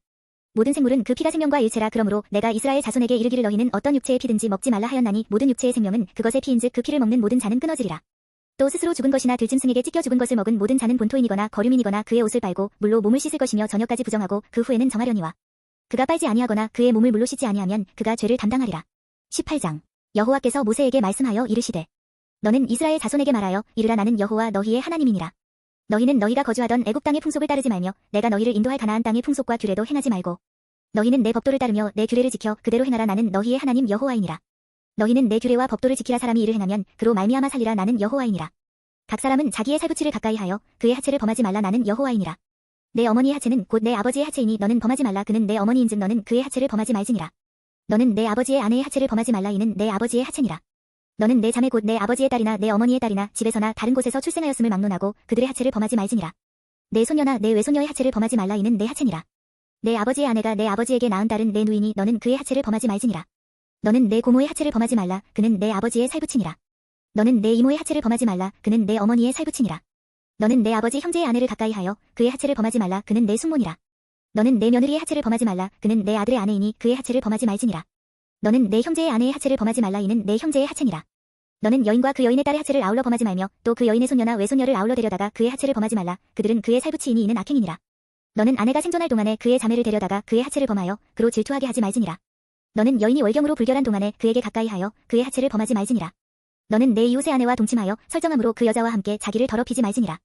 S1: 모든 생물은 그 피가 생명과 일체라. 그러므로 내가 이스라엘 자손에게 이르기를 너희는 어떤 육체의 피든지 먹지 말라 하였나니 모든 육체의 생명은 그것의 피인즉 그 피를 먹는 모든 자는 끊어지리라. 또 스스로 죽은 것이나 들짐승에게 찢겨 죽은 것을 먹은 모든 자는 본토인이거나 거류민이거나 그의 옷을 빨고 물로 몸을 씻을 것이며 저녁까지 부정하고 그 후에는 정하려니와 그가 빨지 아니하거나 그의 몸을 물로 씻지 아니하면 그가 죄를 담당하리라. 18장. 여호와께서 모세에게 말씀하여 이르시되 너는 이스라엘 자손에게 말하여 이르라. 나는 여호와 너희의 하나님이니라. 너희는 너희가 거주하던 애굽 땅의 풍속을 따르지 말며 내가 너희를 인도할 가나안 땅의 풍속과 규례도 행하지 말고 너희는 내 법도를 따르며 내 규례를 지켜 그대로 행하라. 나는 너희의 하나님 여호와이니라. 너희는 내 규례와 법도를 지키라. 사람이 이를 행하면 그로 말미암아 살리라. 나는 여호와이니라. 각 사람은 자기의 살부치를 가까이 하여 그의 하체를 범하지 말라. 나는 여호와이니라. 내 어머니의 하체는 곧 내 아버지의 하체이니 너는 범하지 말라. 그는 내 어머니인즉 너는 그의 하체를 범하지 말지니라. 너는 내 아버지의 아내의 하체를 범하지 말라. 이는 내 아버지의 하체니라. 너는 내 자매 곧 내 아버지의 딸이나 내 어머니의 딸이나 집에서나 다른 곳에서 출생하였음을 막론하고 그들의 하체를 범하지 말지니라. 내 손녀나 내 외손녀의 하체를 범하지 말라. 이는 내 하체니라. 내 아버지의 아내가 내 아버지에게 낳은 딸은 내 누이니 너는 그의 하체를 범하지 말지니라. 너는 내 고모의 하체를 범하지 말라. 그는 내 아버지의 살부치니라. 너는 내 이모의 하체를 범하지 말라. 그는 내 어머니의 살부치니라. 너는 내 아버지 형제의 아내를 가까이 하여 그의 하체를 범하지 말라. 그는 내 숙모니라. 너는 내 며느리의 하체를 범하지 말라. 그는 내 아들의 아내이니 그의 하체를 범하지 말지니라. 너는 내 형제의 아내의 하체를 범하지 말라. 이는 내 형제의 하체니라. 너는 여인과 그 여인의 딸의 하체를 아울러 범하지 말며 또 그 여인의 손녀나 외손녀를 아울러 데려다가 그의 하체를 범하지 말라. 그들은 그의 살부치이니 이는 악행이니라. 너는 아내가 생존할 동안에 그의 자매를 데려다가 그의 하체를 범하여 그로 질투하게 하지 말지니라. 너는 여인이 월경으로 불결한 동안에 그에게 가까이 하여 그의 하체를 범하지 말지니라. 너는 내 이웃의 아내와 동침하여 설정함으로 그 여자와 함께 자기를 더럽히지 말지니라.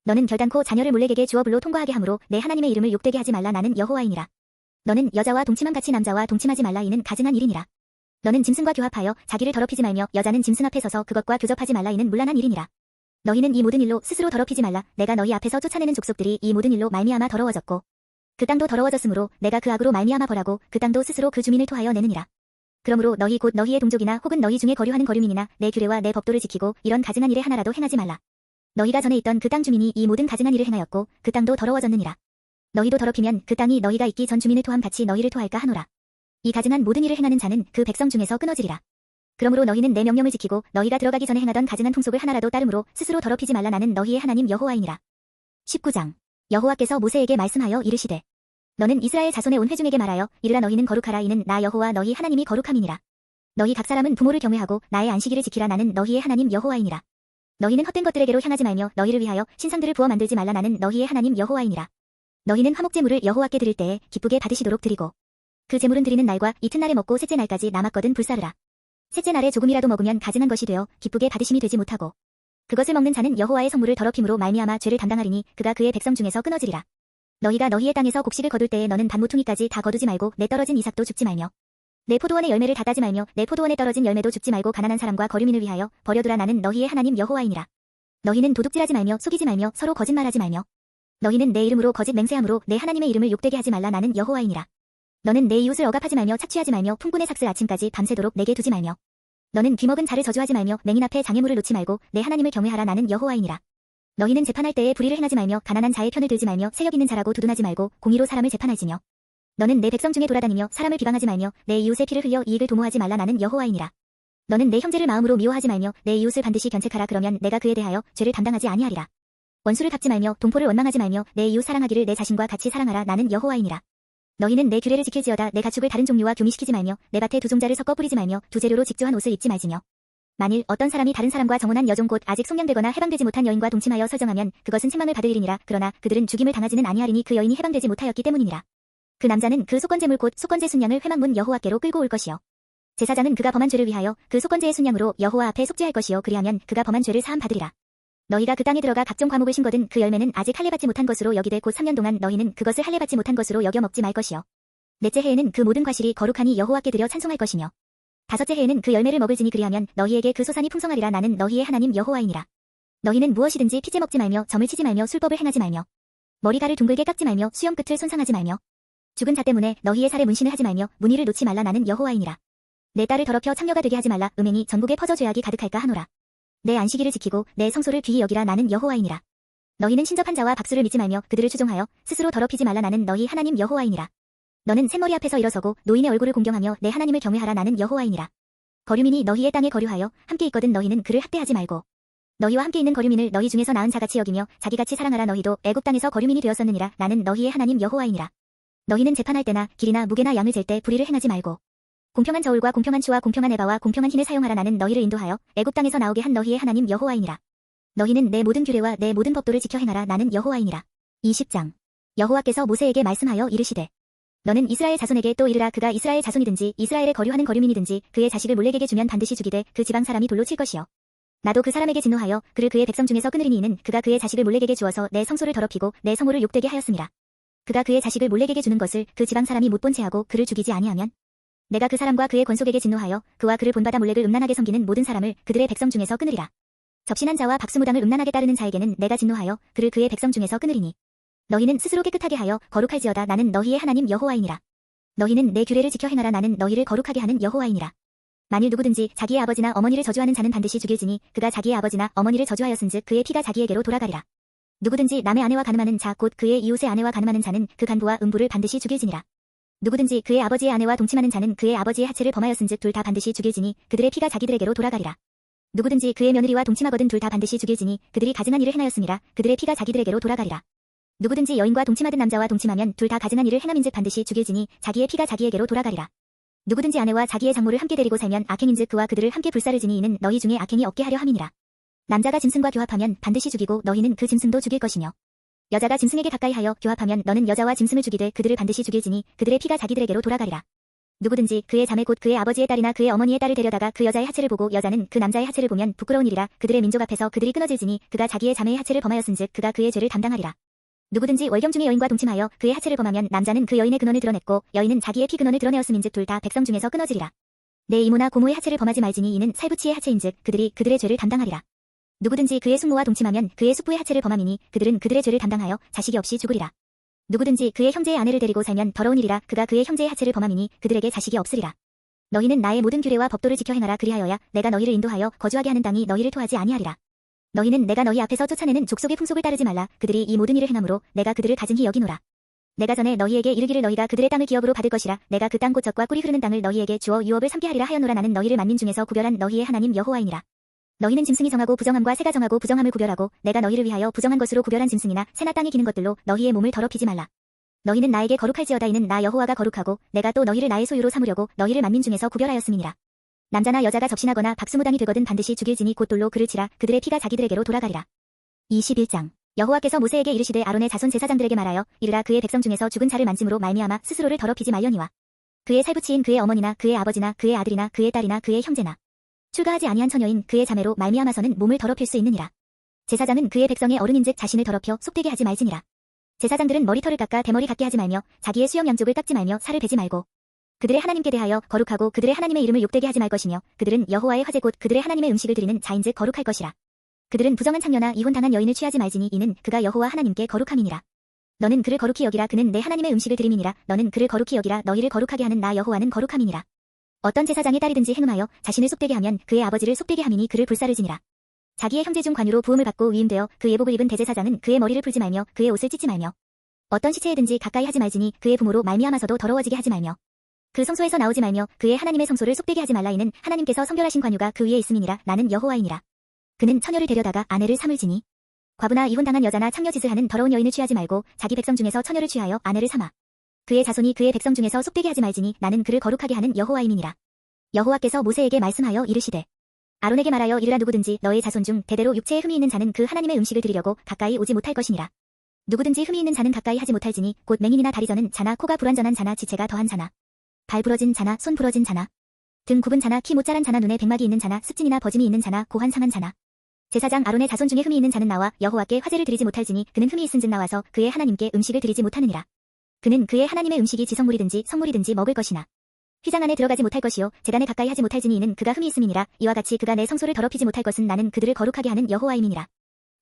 S1: 너는 결단코 자녀를 몰래에게 주어 불로 통과하게 함으로 내 하나님의 이름을 욕되게 하지 말라. 나는 여호와이니라. 너는 여자와 동침함 같이 남자와 동침하지 말라. 이는 가증한 일이니라. 너는 짐승과 교합하여 자기를 더럽히지 말며 여자는 짐승 앞에 서서 그것과 교접하지 말라. 이는 문란한 일이니라. 너희는 이 모든 일로 스스로 더럽히지 말라. 내가 너희 앞에서 쫓아내는 족속들이 이 모든 일로 말미암아 더러워졌고 그 땅도 더러워졌으므로 내가 그 악으로 말미암아 벌하고 그 땅도 스스로 그 주민을 토하여 내느니라. 그러므로 너희 곧 너희의 동족이나 혹은 너희 중에 거류하는 거류민이나 내 규례와 내 법도를 지키고 이런 가증한 일에 하나라도 행하지 말라. 너희가 전에 있던 그 땅 주민이 이 모든 가증한 일을 행하였고 그 땅도 더러워졌느니라. 너희도 더럽히면 그 땅이 너희가 있기 전 주민을 토함 같이 너희를 토할까 하노라. 이 가증한 모든 일을 행하는 자는 그 백성 중에서 끊어지리라. 그러므로 너희는 내 명령을 지키고 너희가 들어가기 전에 행하던 가증한 통속을 하나라도 따름으로 스스로 더럽히지 말라. 나는 너희의 하나님 여호와이니라. 19장. 여호와께서 모세에게 말씀하여 이르시되 너는 이스라엘 자손의 온 회중에게 말하여 이르라. 너희는 거룩하라. 이는 나 여호와 너희 하나님이 거룩함이니라. 너희 각 사람은 부모를 경외하고 나의 안식일을 지키라. 나는 너희의 하나님 여호와이니라. 너희는 헛된 것들에게로 향하지 말며 너희를 위하여 신상들을 부어 만들지 말라. 나는 너희의 하나님 여호와이니라. 너희는 화목제물을 여호와께 드릴 때에 기쁘게 받으시도록 드리고 그 제물은 드리는 날과 이튿날에 먹고 셋째 날까지 남았거든 불사르라. 셋째 날에 조금이라도 먹으면 가증한 것이 되어 기쁘게 받으심이 되지 못하고 그것을 먹는 자는 여호와의 성물을 더럽힘으로 말미암아 죄를 담당하리니 그가 그의 백성 중에서 끊어지리라. 너희가 너희의 땅에서 곡식을 거둘 때에 너는 단무퉁이까지 다 거두지 말고 내 떨어진 이삭도 줍지 말며 내 포도원의 열매를 다 따지 말며 내 포도원에 떨어진 열매도 줍지 말고 가난한 사람과 거류민을 위하여 버려두라. 나는 너희의 하나님 여호와이니라. 너희는 도둑질하지 말며 속이지 말며 서로 거짓말하지 말며 너희는 내 이름으로 거짓 맹세함으로 내 하나님의 이름을 욕되게 하지 말라. 나는 여호와이니라. 너는 내 이웃을 억압하지 말며 착취하지 말며 풍군의 삭슬 아침까지 밤새도록 내게 두지 말며 너는 귀먹은 자를 저주하지 말며 맹인 앞에 장애물을 놓지 말고 내 하나님을 경외하라. 나는 여호와이니라. 너희는 재판할 때에 불의를 행하지 말며 가난한 자의 편을 들지 말며 세력 있는 자라고 두둔하지 말고 공의로 사람을 재판할지며 너는 내 백성 중에 돌아다니며 사람을 비방하지 말며 내 이웃의 피를 흘려 이익을 도모하지 말라. 나는 여호와이니라. 너는 내 형제를 마음으로 미워하지 말며 내 이웃을 반드시 견책하라. 그러면 내가 그에 대하여 죄를 담당하지 아니하리라. 원수를 갚지 말며 동포를 원망하지 말며 내 이웃 사랑하기를 내 자신과 같이 사랑하라. 나는 여호와이니라. 너희는 내 규례를 지킬지어다. 내 가축을 다른 종류와 교미시키지 말며 내 밭에 두 종자를 섞어 뿌리지 말며 두 재료로 직조한 옷을 입지 말지며 만일 어떤 사람이 다른 사람과 정혼한 여종 곧 아직 속량되거나 해방되지 못한 여인과 동침하여 설정하면 그것은 책망을 받을 일이니라. 그러나 그들은 죽임을 당하지는 아니하리니 그 여인이 해방되지 못하였기 때문이니라. 그 남자는 그 속건제물 곧 속건제 순양을 회막문 여호와께로 끌고 올 것이요 제사장은 그가 범한 죄를 위하여 그 속건제의 순양으로 여호와 앞에 속죄할 것이요 그리하면 그가 범한 죄를 사함 받으리라. 너희가 그 땅에 들어가 각종 과목을 심거든 그 열매는 아직 할례받지 못한 것으로 여기되 곧 3년 동안 너희는 그것을 할례받지 못한 것으로 여겨 먹지 말 것이요 넷째 해에는 그 모든 과실이 거룩하니 여호와께 드려 찬송할 것이며 다섯째 해에는 그 열매를 먹을지니 그리하면 너희에게 그 소산이 풍성하리라. 나는 너희의 하나님 여호와이니라. 너희는 무엇이든지 피째 먹지 말며 점을 치지 말며 술법을 행하지 말며 머리가를 둥글게 깎지 말며 수염 끝을 손상하지 말며 죽은 자 때문에 너희의 살에 문신을 하지 말며 문의를 놓지 말라. 나는 여호와이니라. 내 딸을 더럽혀 창녀가 되게 하지 말라. 음행이 전국에 퍼져 죄악이 가득할까 하노라. 내 안식일을 지키고 내 성소를 귀히 여기라. 나는 여호와이니라. 너희는 신접한 자와 박수를 믿지 말며 그들을 추종하여 스스로 더럽히지 말라. 나는 너희 하나님 여호와이니라. 너는 샘머리 앞에서 일어서고 노인의 얼굴을 공경하며 내 하나님을 경외하라. 나는 여호와이니라. 거류민이 너희의 땅에 거류하여 함께 있거든 너희는 그를 학대하지 말고 너희와 함께 있는 거류민을 너희 중에서 나은 자같이 여기며 자기같이 사랑하라. 너희도 애굽 땅에서 거류민이 되었었느니라. 나는 너희의 하나님 여호와이니라. 너희는 재판할 때나 길이나 무게나 양을 잴 때 불의를 행하지 말고 공평한 저울과 공평한 추와 공평한 에바와 공평한 흰을 사용하라. 나는 너희를 인도하여 애굽 땅에서 나오게 한 너희의 하나님 여호와이니라. 너희는 내 모든 규례와 내 모든 법도를 지켜 행하라. 나는 여호와이니라. 20장. 여호와께서 모세에게 말씀하여 이르시되 너는 이스라엘 자손에게 또 이르라. 그가 이스라엘 자손이든지 이스라엘에 거류하는 거류민이든지 그의 자식을 몰렉에게 주면 반드시 죽이되 그 지방 사람이 돌로 칠 것이요 나도 그 사람에게 진노하여 그를 그의 백성 중에서 끊으리니 이는 그가 그의 자식을 몰렉에게 주어서 내 성소를 더럽히고 내 성호를 욕되게 하였습니다. 그가 그의 자식을 몰렉에게 주는 것을 그 지방 사람이 못 본 채 하고 그를 죽이지 아니하면 내가 그 사람과 그의 권속에게 진노하여 그와 그를 본받아 몰렉을 음란하게 섬기는 모든 사람을 그들의 백성 중에서 끊으리라. 접신한 자와 박수무당을 음란하게 따르는 자에게는 내가 진노하여 그를 그의 백성 중에서 끊으리니 너희는 스스로 깨끗하게 하여 거룩할지어다. 나는 너희의 하나님 여호와이니라. 너희는 내 규례를 지켜 행하라. 나는 너희를 거룩하게 하는 여호와이니라. 만일 누구든지 자기의 아버지나 어머니를 저주하는 자는 반드시 죽일지니 그가 자기의 아버지나 어머니를 저주하였은즉 그의 피가 자기에게로 돌아가리라. 누구든지 남의 아내와 간음하는 자 곧 그의 이웃의 아내와 간음하는 자는 그 간부와 음부를 반드시 죽일지니라. 누구든지 그의 아버지의 아내와 동침하는 자는 그의 아버지의 하체를 범하였은즉 둘 다 반드시 죽일지니 그들의 피가 자기들에게로 돌아가리라. 누구든지 그의 며느리와 동침하거든 둘 다 반드시 죽일지니 그들이 가증한 일을 행하였음이라. 그들의 피가 자기들에게로 돌아가리라. 누구든지 여인과 동침하든 남자와 동침하면 둘 다 가증한 일을 행함인즉 반드시 죽일지니 자기의 피가 자기에게로 돌아가리라. 누구든지 아내와 자기의 장모를 함께 데리고 살면 악행인즉 그와 그들을 함께 불사르지니 이는 너희 중에 악행이 없게 하려 함이니라. 남자가 짐승과 교합하면 반드시 죽이고 너희는 그 짐승도 죽일 것이며 여자가 짐승에게 가까이하여 교합하면 너는 여자와 짐승을 죽이되 그들을 반드시 죽일지니 그들의 피가 자기들에게로 돌아가리라. 누구든지 그의 자매 곧 그의 아버지의 딸이나 그의 어머니의 딸을 데려다가 그 여자의 하체를 보고 여자는 그 남자의 하체를 보면 부끄러운 일이라. 그들의 민족 앞에서 그들이 끊어질지니 그가 자기의 자매의 하체를 범하였은즉 그가 그의 죄를 담당하리라. 누구든지 월경 중에 여인과 동침하여 그의 하체를 범하면 남자는 그 여인의 근원을 드러냈고 여인은 자기의 피 근원을 드러내었음인즉 둘 다 백성 중에서 끊어지리라. 내 이모나 고모의 하체를 범하지 말지니 이는 살부치의 하체인즉 그들이 그들의 죄를 담당하리라. 누구든지 그의 숙모와 동침하면 그의 숙부의 하체를 범함이니 그들은 그들의 죄를 담당하여 자식이 없이 죽으리라. 누구든지 그의 형제의 아내를 데리고 살면 더러운 일이라. 그가 그의 형제의 하체를 범함이니 그들에게 자식이 없으리라. 너희는 나의 모든 규례와 법도를 지켜 행하라. 그리하여야 내가 너희를 인도하여 거주하게 하는 땅이 너희를 토하지 아니하리라. 너희는 내가 너희 앞에서 쫓아내는 족속의 풍속을 따르지 말라. 그들이 이 모든 일을 행함으로 내가 그들을 가증히 여기노라. 내가 전에 너희에게 이르기를 너희가 그들의 땅을 기업으로 받을 것이라. 내가 그 땅 곧 젖과 꿀이 흐르는 땅을 너희에게 주어 유업을 삼게 하리라 하였노라. 나는 너희를 만민 중에서 구별한 너희의 하나님 여호와이니라. 너희는 짐승이 정하고 부정함과 새가 정하고 부정함을 구별하고 내가 너희를 위하여 부정한 것으로 구별한 짐승이나 새나 땅에 기는 것들로 너희의 몸을 더럽히지 말라. 너희는 나에게 거룩할지어다. 이는 나 여호와가 거룩하고 내가 또 너희를 나의 소유로 삼으려고 너희를 만민 중에서 구별하였음이니라. 남자나 여자가 접신하거나 박수무당이 되거든 반드시 죽일지니 곧 돌로 그를 치라. 그들의 피가 자기들에게로 돌아가리라. 21장 여호와께서 모세에게 이르시되 아론의 자손 제사장들에게 말하여 이르라. 그의 백성 중에서 죽은 자를 만짐으로 말미암아 스스로를 더럽히지 말려니와 그의 살부치인 그의 어머니나 그의 아버지나 그의 아들이나 그의 딸이나 그의 형제나 출가하지 아니한 처녀인 그의 자매로 말미암아서는 몸을 더럽힐 수 있느니라. 제사장은 그의 백성의 어른인즉 자신을 더럽혀 속되게 하지 말지니라. 제사장들은 머리털을 깎아 대머리 같게 하지 말며 자기의 수염 양쪽을 깎지 말며 살을 베지 말고 그들의 하나님께 대하여 거룩하고 그들의 하나님의 이름을 욕되게 하지 말 것이며 그들은 여호와의 화제 곧 그들의 하나님의 음식을 드리는 자인즉 거룩할 것이라. 그들은 부정한 창녀나 이혼당한 여인을 취하지 말지니 이는 그가 여호와 하나님께 거룩함이니라. 너는 그를 거룩히 여기라. 그는 내 하나님의 음식을 드림이니라. 너는 그를 거룩히 여기라. 너희를 거룩하게 하는 나 여호와는 거룩함이니라. 어떤 제사장의 딸이든지 행음하여 자신을 속되게 하면 그의 아버지를 속되게 함이니 그를 불사르지니라. 자기의 형제 중 관유로 부음을 받고 위임되어 그의 예복을 입은 대제사장은 그의 머리를 풀지 말며 그의 옷을 찢지 말며 어떤 시체에든지 가까이 하지 말지니 그의 부모로 말미암아서도 더러워지게 하지 말며 그 성소에서 나오지 말며 그의 하나님의 성소를 속되게 하지 말라. 이는 하나님께서 성별하신 관유가 그 위에 있음이니라. 나는 여호와이니라. 그는 처녀를 데려다가 아내를 삼을지니 과부나 이혼당한 여자나 창녀짓을 하는 더러운 여인을 취하지 말고 자기 백성 중에서 처녀를 취하여 아내를 삼아 그의 자손이 그의 백성 중에서 속되게 하지 말지니 나는 그를 거룩하게 하는 여호와임이니라. 여호와께서 모세에게 말씀하여 이르시되 아론에게 말하여 이르라. 누구든지 너의 자손 중 대대로 육체에 흠이 있는 자는 그 하나님의 음식을 드리려고 가까이 오지 못할 것이니라. 누구든지 흠이 있는 자는 가까이 하지 못할지니 곧 맹인이나 다리 저는 자나 코가 불완전한 자나 지체가 더한 자나 발 부러진 자나 손 부러진 자나 등 굽은 자나 키 못 자란 자나 눈에 백막이 있는 자나 습진이나 버짐이 있는 자나 고환 상한 자나 제사장 아론의 자손 중에 흠이 있는 자는 나와 여호와께 화제를 드리지 못할지니 그는 흠이 있은즉 나와서 그의 하나님께 음식을 드리지 못하느니라. 그는 그의 하나님의 음식이 지성물이든지 성물이든지 먹을 것이나 휘장 안에 들어가지 못할 것이요 제단에 가까이 하지 못할지니 이는 그가 흠이 있음이니라. 이와 같이 그가 내 성소를 더럽히지 못할 것은 나는 그들을 거룩하게 하는 여호와임이니라.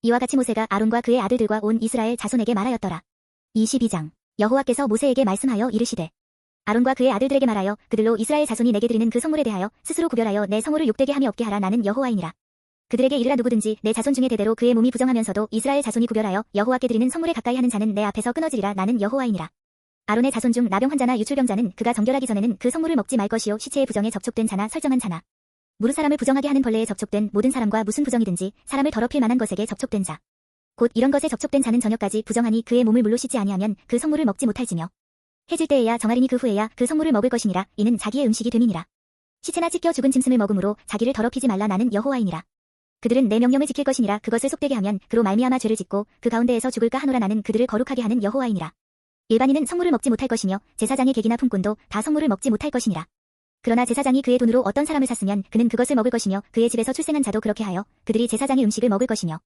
S1: 이와 같이 모세가 아론과 그의 아들들과 온 이스라엘 자손에게 말하였더라. 22장 여호와께서 모세에게 말씀하여 이르시되 아론과 그의 아들들에게 말하여 그들로 이스라엘 자손이 내게 드리는 그 성물에 대하여 스스로 구별하여 내 성물을 욕되게 함이 없게 하라. 나는 여호와이니라. 그들에게 이르라. 누구든지 내 자손 중에 대대로 그의 몸이 부정하면서도 이스라엘 자손이 구별하여 여호와께 드리는 성물에 가까이 하는 자는 내 앞에서 끊어지리라. 나는 여호와이니라. 아론의 자손 중 나병 환자나 유출병자는 그가 정결하기 전에는 그 성물을 먹지 말 것이요 시체의 부정에 접촉된 자나 설정한 자나 무릇 사람을 부정하게 하는 벌레에 접촉된 모든 사람과 무슨 부정이든지 사람을 더럽힐 만한 것에게 접촉된 자 곧 이런 것에 접촉된 자는 저녁까지 부정하니 그의 몸을 물로 씻지 아니하면 그 성물을 먹지 못할지며 해질 때에야 정하리니 그 후에야 그 성물을 먹을 것이니라. 이는 자기의 음식이 됨이니라. 시체나 찢겨 죽은 짐승을 먹음으로 자기를 더럽히지 말라. 나는 여호와이니라. 그들은 내 명령을 지킬 것이니라. 그것을 속되게 하면 그로 말미암아 죄를 짓고 그 가운데에서 죽을까 하노라. 나는 그들을 거룩하게 하는 여호와이니라. 일반인은 성물을 먹지 못할 것이며 제사장의 객이나 품꾼도 다 성물을 먹지 못할 것이니라. 그러나 제사장이 그의 돈으로 어떤 사람을 샀으면 그는 그것을 먹을 것이며 그의 집에서 출생한 자도 그렇게 하여 그들이 제사장의 음식을 먹을 것이며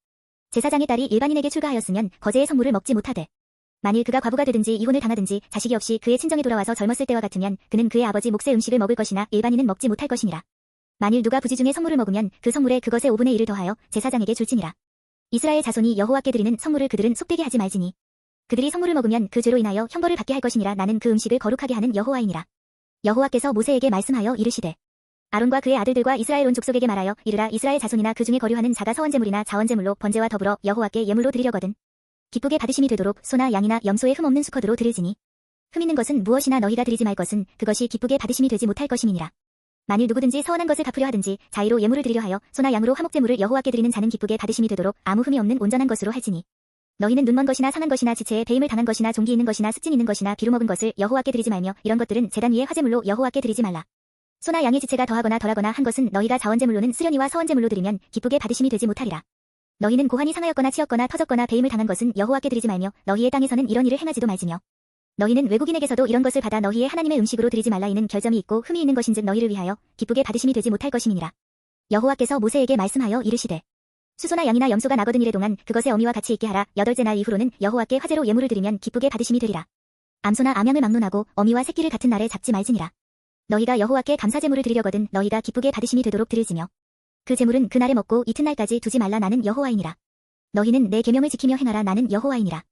S1: 제사장의 딸이 일반인에게 출가하였으면 거제의 성물을 먹지 못하되 만일 그가 과부가 되든지 이혼을 당하든지 자식이 없이 그의 친정에 돌아와서 젊었을 때와 같으면 그는 그의 아버지 몫의 음식을 먹을 것이나 일반인은 먹지 못할 것이니라. 만일 누가 부지 중에 성물을 먹으면 그 성물에 그것의 5분의 1을 더하여 제사장에게 줄지니라. 이스라엘 자손이 여호와께 드리는 성물을 그들은 속되게 하지 말지니 그들이 성물을 먹으면 그 죄로 인하여 형벌을 받게 할 것이니라. 나는 그 음식을 거룩하게 하는 여호와이니라. 여호와께서 모세에게 말씀하여 이르시되 아론과 그의 아들들과 이스라엘 온 족속에게 말하여 이르라. 이스라엘 자손이나 그 중에 거류하는 자가 서원제물이나 자원제물로 번제와 더불어 여호와께 예물로 드리려거든 기쁘게 받으심이 되도록 소나 양이나 염소의 흠 없는 수컷으로 드릴지니 흠 있는 것은 무엇이나 너희가 드리지 말 것은 그것이 기쁘게 받으심이 되지 못할 것임이니라. 만일 누구든지 서원한 것을 갚으려 하든지 자의로 예물을 드리려 하여 소나 양으로 화목제물을 여호와께 드리는 자는 기쁘게 받으심이 되도록 아무 흠이 없는 온전한 것으로 할지니 너희는 눈먼 것이나 상한 것이나 지체에 배임을 당한 것이나 종기 있는 것이나 습진 있는 것이나 비루 먹은 것을 여호와께 드리지 말며 이런 것들은 제단 위의 화제물로 여호와께 드리지 말라. 소나 양의 지체가 더하거나 덜하거나 한 것은 너희가 자원제물로는 쓰려니와 서원제물로 드리면 기쁘게 받으심이 되지 못하리라. 너희는 고환이 상하였거나 치였거나 터졌거나 배임을 당한 것은 여호와께 드리지 말며 너희의 땅에서는 이런 일을 행하지도 말지며 너희는 외국인에게서도 이런 것을 받아 너희의 하나님의 음식으로 드리지 말라. 이는 결점이 있고 흠이 있는 것인즉 너희를 위하여 기쁘게 받으심이 되지 못할 것임이니라. 여호와께서 모세에게 말씀하여 이르시되 수소나 양이나 염소가 나거든 이래동안 그것의 어미와 같이 있게 하라. 8째 날 이후로는 여호와께 화제로 예물을 드리면 기쁘게 받으심이 되리라. 암소나 암양을 막론하고 어미와 새끼를 같은 날에 잡지 말지니라. 너희가 여호와께 감사제물을 드리려거든 너희가 기쁘게 받으심이 되도록 드릴지며 그 제물은 그날에 먹고 이튿날까지 두지 말라. 나는 여호와이니라. 너희는 내 계명을 지키며 행하라. 나는 여호와이니라.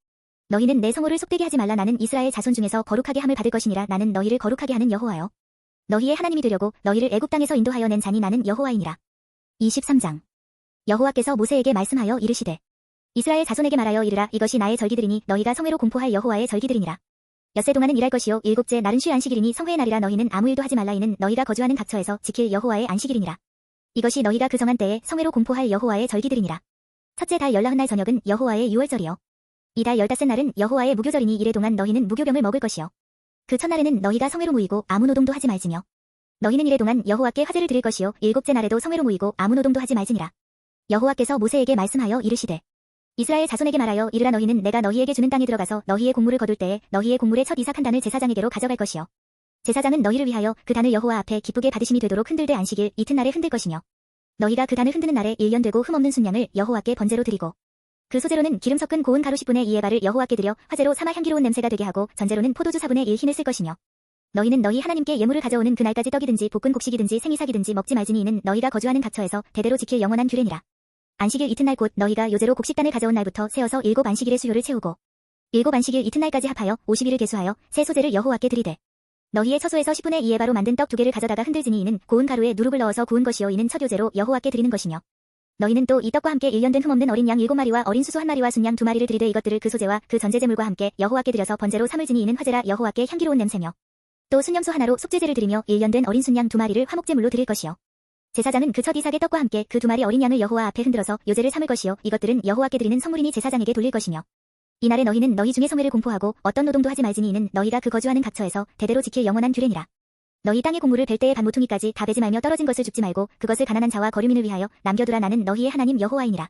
S1: 너희는 내 성호를 속되게 하지 말라. 나는 이스라엘 자손 중에서 거룩하게 함을 받을 것이니라. 나는 너희를 거룩하게 하는 여호와여 너희의 하나님이 되려고 너희를 애굽 땅에서 인도하여 낸 자니 나는 여호와이니라. 23장 여호와께서 모세에게 말씀하여 이르시되 이스라엘 자손에게 말하여 이르라. 이것이 나의 절기들이니 너희가 성회로 공포할 여호와의 절기들이니라. 엿새 동안은 일할 것이요 일곱째 날은 쉬 안식일이니 성회의 날이라. 너희는 아무 일도 하지 말라. 이는 너희가 거주하는 각처에서 지킬 여호와의 안식일이니라. 이것이 너희가 그 정한 때에 성회로 공포할 여호와의 절기들이니라. 첫째 달 14날 저녁은 여호와의 유월절이요 이달 15날은 여호와의 무교절이니 이래 동안 너희는 무교병을 먹을 것이요 그 첫날에는 너희가 성회로 모이고 아무 노동도 하지 말지며 너희는 이래 동안 여호와께 화제를 드릴 것이요 일곱째 날에도 성회로 모이고 아무 노동도 하지 말지니라. 여호와께서 모세에게 말씀하여 이르시되 이스라엘 자손에게 말하여 이르라. 너희는 내가 너희에게 주는 땅에 들어가서 너희의 곡물을 거둘 때에 너희의 곡물의 첫 이삭 한 단을 제사장에게로 가져갈 것이요 제사장은 너희를 위하여 그 단을 여호와 앞에 기쁘게 받으심이 되도록 흔들되 안식일 이튿날에 흔들 것이며 너희가 그 단을 흔드는 날에 1년 되고 흠 없는 순양을 여호와께 번제로 드리고 그 소재로는 기름 섞은 고운 가루 10분의 2의 발을 여호와께 드려 화제로 삼아 향기로운 냄새가 되게 하고 전제로는 포도주 4분의 1 흰을 쓸 것이며 너희는 너희 하나님께 예물을 가져오는 그날까지 떡이든지 볶은 곡식이든지 생이삭이든지 먹지 말지니 이는 너희가 거주하는 각처에서 대대로 지킬 영원한 규례니라. 안식일 이튿날 곧 너희가 요제로 곡식단을 가져온 날부터 세어서 7 안식일의 수요를 채우고 7 안식일 이튿날까지 합하여 50일을 계수하여 새 소재를 여호와께 드리되 너희의 처소에서 10분의 2의 바로 만든 떡 2개를 가져다가 흔들지니 이는 고운 가루에 누룩을 넣어서 구운 것이요 이는 첫 요제로 여호와께 드리는 것이며 너희는 또 이 떡과 함께 1년 된 흠없는 어린 양 7마리와 어린 수소 1마리와 순양 2마리를 드리되 이것들을 그 소재와 그 전제제물과 함께 여호와께 드려서 번제로 삼을지니 이는 화제라 여호와께 향기로운 냄새며 또 순염소 하나로 속죄제를 드리며 1년 된 어린 순양 2마리를 화목제물로 드릴 것이요 제사장은 그 첫 이삭의 떡과 함께 그 2마리 어린 양을 여호와 앞에 흔들어서 요제를 삼을 것이요 이것들은 여호와께 드리는 성물이니 제사장에게 돌릴 것이며 이날에 너희는 너희 중에 성회를 공포하고 어떤 노동도 하지 말지니 이는 너희가 그 거주하는 각처에서 대대로 지킬 영원한 규례니라. 너희 땅의 곡물을 벨 때에 반 모퉁이까지 다 베지 말며 떨어진 것을 줍지 말고 그것을 가난한 자와 거류민을 위하여 남겨두라. 나는 너희의 하나님 여호와이니라.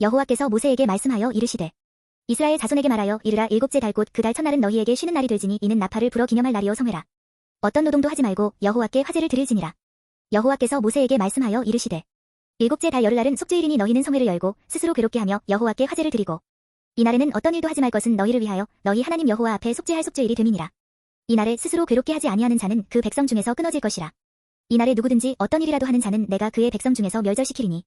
S1: 여호와께서 모세에게 말씀하여 이르시되 이스라엘 자손에게 말하여 이르라. 7째 달 곧 그 달 첫날은 너희에게 쉬는 날이 될지니 이는 나팔을 불어 기념할 날이요 성회라. 어떤 노동도 하지 말고 여호와께 화제를 드릴지니라. 여호와께서 모세에게 말씀하여 이르시되 7째 달 열흘날은 속죄일이니 너희는 성회를 열고 스스로 괴롭게 하며 여호와께 화제를 드리고 이날에는 어떤 일도 하지 말 것은 너희를 위하여 너희 하나님 여호와 앞에 속죄할 속죄일이 됨이니라. 이날에 스스로 괴롭게 하지 아니하는 자는 그 백성 중에서 끊어질 것이라. 이날에 누구든지 어떤 일이라도 하는 자는 내가 그의 백성 중에서 멸절시키리니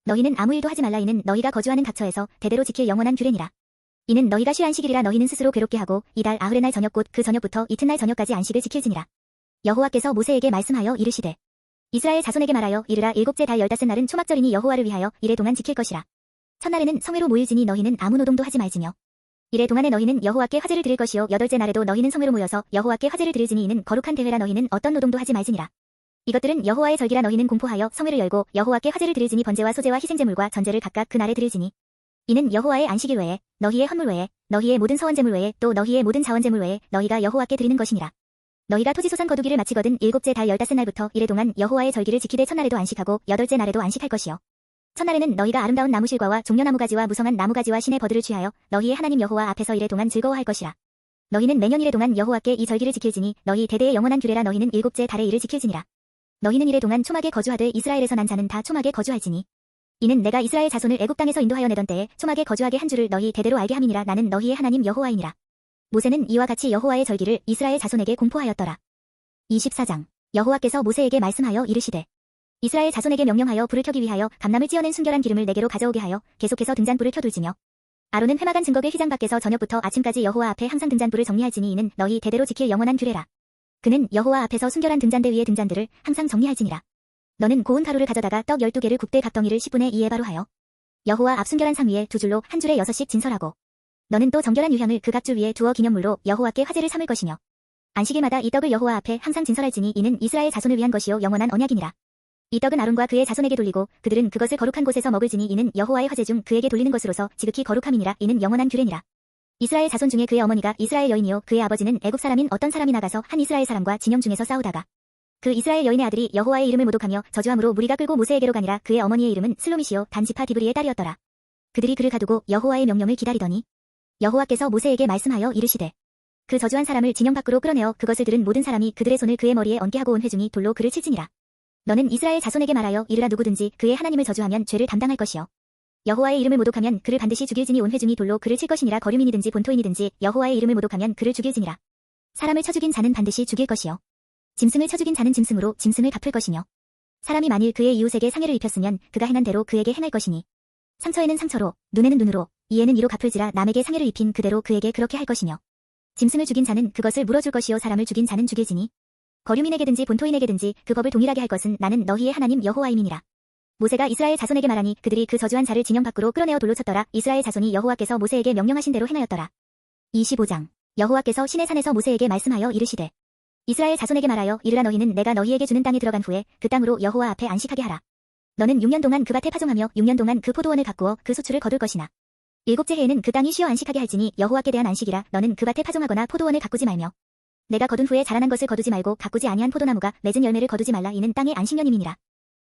S1: 너희는 아무 일도 하지 말라. 이는 너희가 거주하는 각처에서 대대로 지킬 영원한 규례니라. 이는 너희가 쉬 안식일이라 너희는 스스로 괴롭게 하고 이달 아흐레 날 저녁 곧 그 저녁부터 이튿날 저녁까지 안식을 지킬지니라. 여호와께서 모세에게 말씀하여 이르시되 이스라엘 자손에게 말하여 이르라. 7째 달 15날은 초막절이니 여호와를 위하여 이래 동안 지킬 것이라. 첫날에는 성회로 모일지니 너희는 아무 노동도 하지 말지며 이래 동안에 너희는 여호와께 화제를 드릴 것이요 8째 날에도 너희는 성회로 모여서 여호와께 화제를 드릴지니 이는 거룩한 대회라. 너희는 어떤 노동도 하지 말지니라. 이것들은 여호와의 절기라. 너희는 공포하여 성회를 열고 여호와께 화제를 드릴지니 번제와 소제와 희생제물과 전제를 각각 그날에 드릴지니 이는 여호와의 안식일 외에 너희의 헌물 외에 너희의 모든 서원제물 외에 또 너희의 모든 자원제물 외에 너희가 여호와께 드리는 것이니라. 너희가 토지소산 거두기를 마치거든 7째 달 15날부터 이래 동안 여호와의 절기를 지키되 첫날에도 안식하고 8째 날에도 안식할 것이요 첫날에는 너희가 아름다운 나무실과와 종려나무가지와 무성한 나무가지와 신의 버들을 취하여 너희의 하나님 여호와 앞에서 이래 동안 즐거워할 것이라. 너희는 매년 이래 동안 여호와께 이 절기를 지킬지니 너희 대대의 영원한 규례라. 너희는 7째 달에 이를 지킬지니라. 너희는 이래 동안 초막에 거주하되 이스라엘에서 난 자는 다 초막에 거주할지니 이는 내가 이스라엘 자손을 애굽 땅에서 인도하여 내던 때에 초막에 거주하게 한 줄을 너희 대대로 알게 함이니라. 나는 너희의 하나님 여호와이니라. 모세는 이와 같이 여호와의 절기를 이스라엘 자손에게 공포하였더라. 24장 여호와께서 모세에게 말씀하여 이르시되 이스라엘 자손에게 명령하여 불을 켜기 위하여 감람을 찧어낸 순결한 기름을 네개로 가져오게 하여 계속해서 등잔불을 켜둘지며 아론은 회막안 증거궤 휘장 밖에서 저녁부터 아침까지 여호와 앞에 항상 등잔불을 정리할지니 이는 너희 대대로 지킬 영원한 규례라. 그는 여호와 앞에서 순결한 등잔대 위의 등잔들을 항상 정리할지니라. 너는 고운 가루를 가져다가 떡 12개를 굽되 각덩이를 10분의 2에 바로 하여 여호와 앞 순결한 상 위에 두 줄로 한 줄에 6씩 진설하고 너는 또 정결한 유향을 그 각 줄 위에 두어 기념물로 여호와께 화제를 삼을 것이며 안식일마다 이 떡을 여호와 앞에 항상 진설할지니 이는 이스라엘 자손을 위한 것이요 영원한 언약이니라. 이 떡은 아론과 그의 자손에게 돌리고 그들은 그것을 거룩한 곳에서 먹을지니 이는 여호와의 화제 중 그에게 돌리는 것으로서 지극히 거룩함이니라. 이는 영원한 규례니라. 이스라엘 자손 중에 그의 어머니가 이스라엘 여인이요 그의 아버지는 애굽 사람인 어떤 사람이 나가서 한 이스라엘 사람과 진영 중에서 싸우다가 그 이스라엘 여인의 아들이 여호와의 이름을 모독하며 저주함으로 무리가 끌고 모세에게로 가니라. 그의 어머니의 이름은 슬로미시요 단지파 디브리의 딸이었더라. 그들이 그를 가두고 여호와의 명령을 기다리더니 여호와께서 모세에게 말씀하여 이르시되 그 저주한 사람을 진영 밖으로 끌어내어 그것을 들은 모든 사람이 그들의 손을 그의 머리에 얹게 하고 온 회중이 돌로 그를 칠지니라. 너는 이스라엘 자손에게 말하여 이르라 누구든지 그의 하나님을 저주하면 죄를 담당할 것이요 여호와의 이름을 모독하면 그를 반드시 죽일지니 온 회중이 돌로 그를 칠 것이니라. 거류민이든지 본토인이든지 여호와의 이름을 모독하면 그를 죽일지니라. 사람을 쳐 죽인 자는 반드시 죽일 것이요 짐승을 쳐 죽인 자는 짐승으로 짐승을 갚을 것이며 사람이 만일 그의 이웃에게 상해를 입혔으면 그가 행한 대로 그에게 행할 것이니 상처에는 상처로 눈에는 눈으로 이에는 이로 갚을지라. 남에게 상해를 입힌 그대로 그에게 그렇게 할 것이며 짐승을 죽인 자는 그것을 물어줄 것이요 사람을 죽인 자는 죽일지니 거류민에게든지 본토인에게든지 그 법을 동일하게 할 것은 나는 너희의 하나님 여호와임이니라. 모세가 이스라엘 자손에게 말하니 그들이 그 저주한 자를 진영 밖으로 끌어내어 돌로 쳤더라. 이스라엘 자손이 여호와께서 모세에게 명령하신 대로 행하였더라. 25장 여호와께서 시내 산에서 모세에게 말씀하여 이르시되 이스라엘 자손에게 말하여 이르라 너희는 내가 너희에게 주는 땅에 들어간 후에 그 땅으로 여호와 앞에 안식하게 하라. 너는 6년 동안 그 밭에 파종하며 6년 동안 그 포도원을 가꾸어 그 수출을 거둘 것이나 일곱째 해에는 그 땅이 쉬어 안식하게 할지니 여호와께 대한 안식이라. 너는 그 밭에 파종하거나 포도원을 가꾸지 말며 내가 거둔 후에 자라난 것을 거두지 말고 가꾸지 아니한 포도나무가 맺은 열매를 거두지 말라. 이는 땅의 안식년임이니라.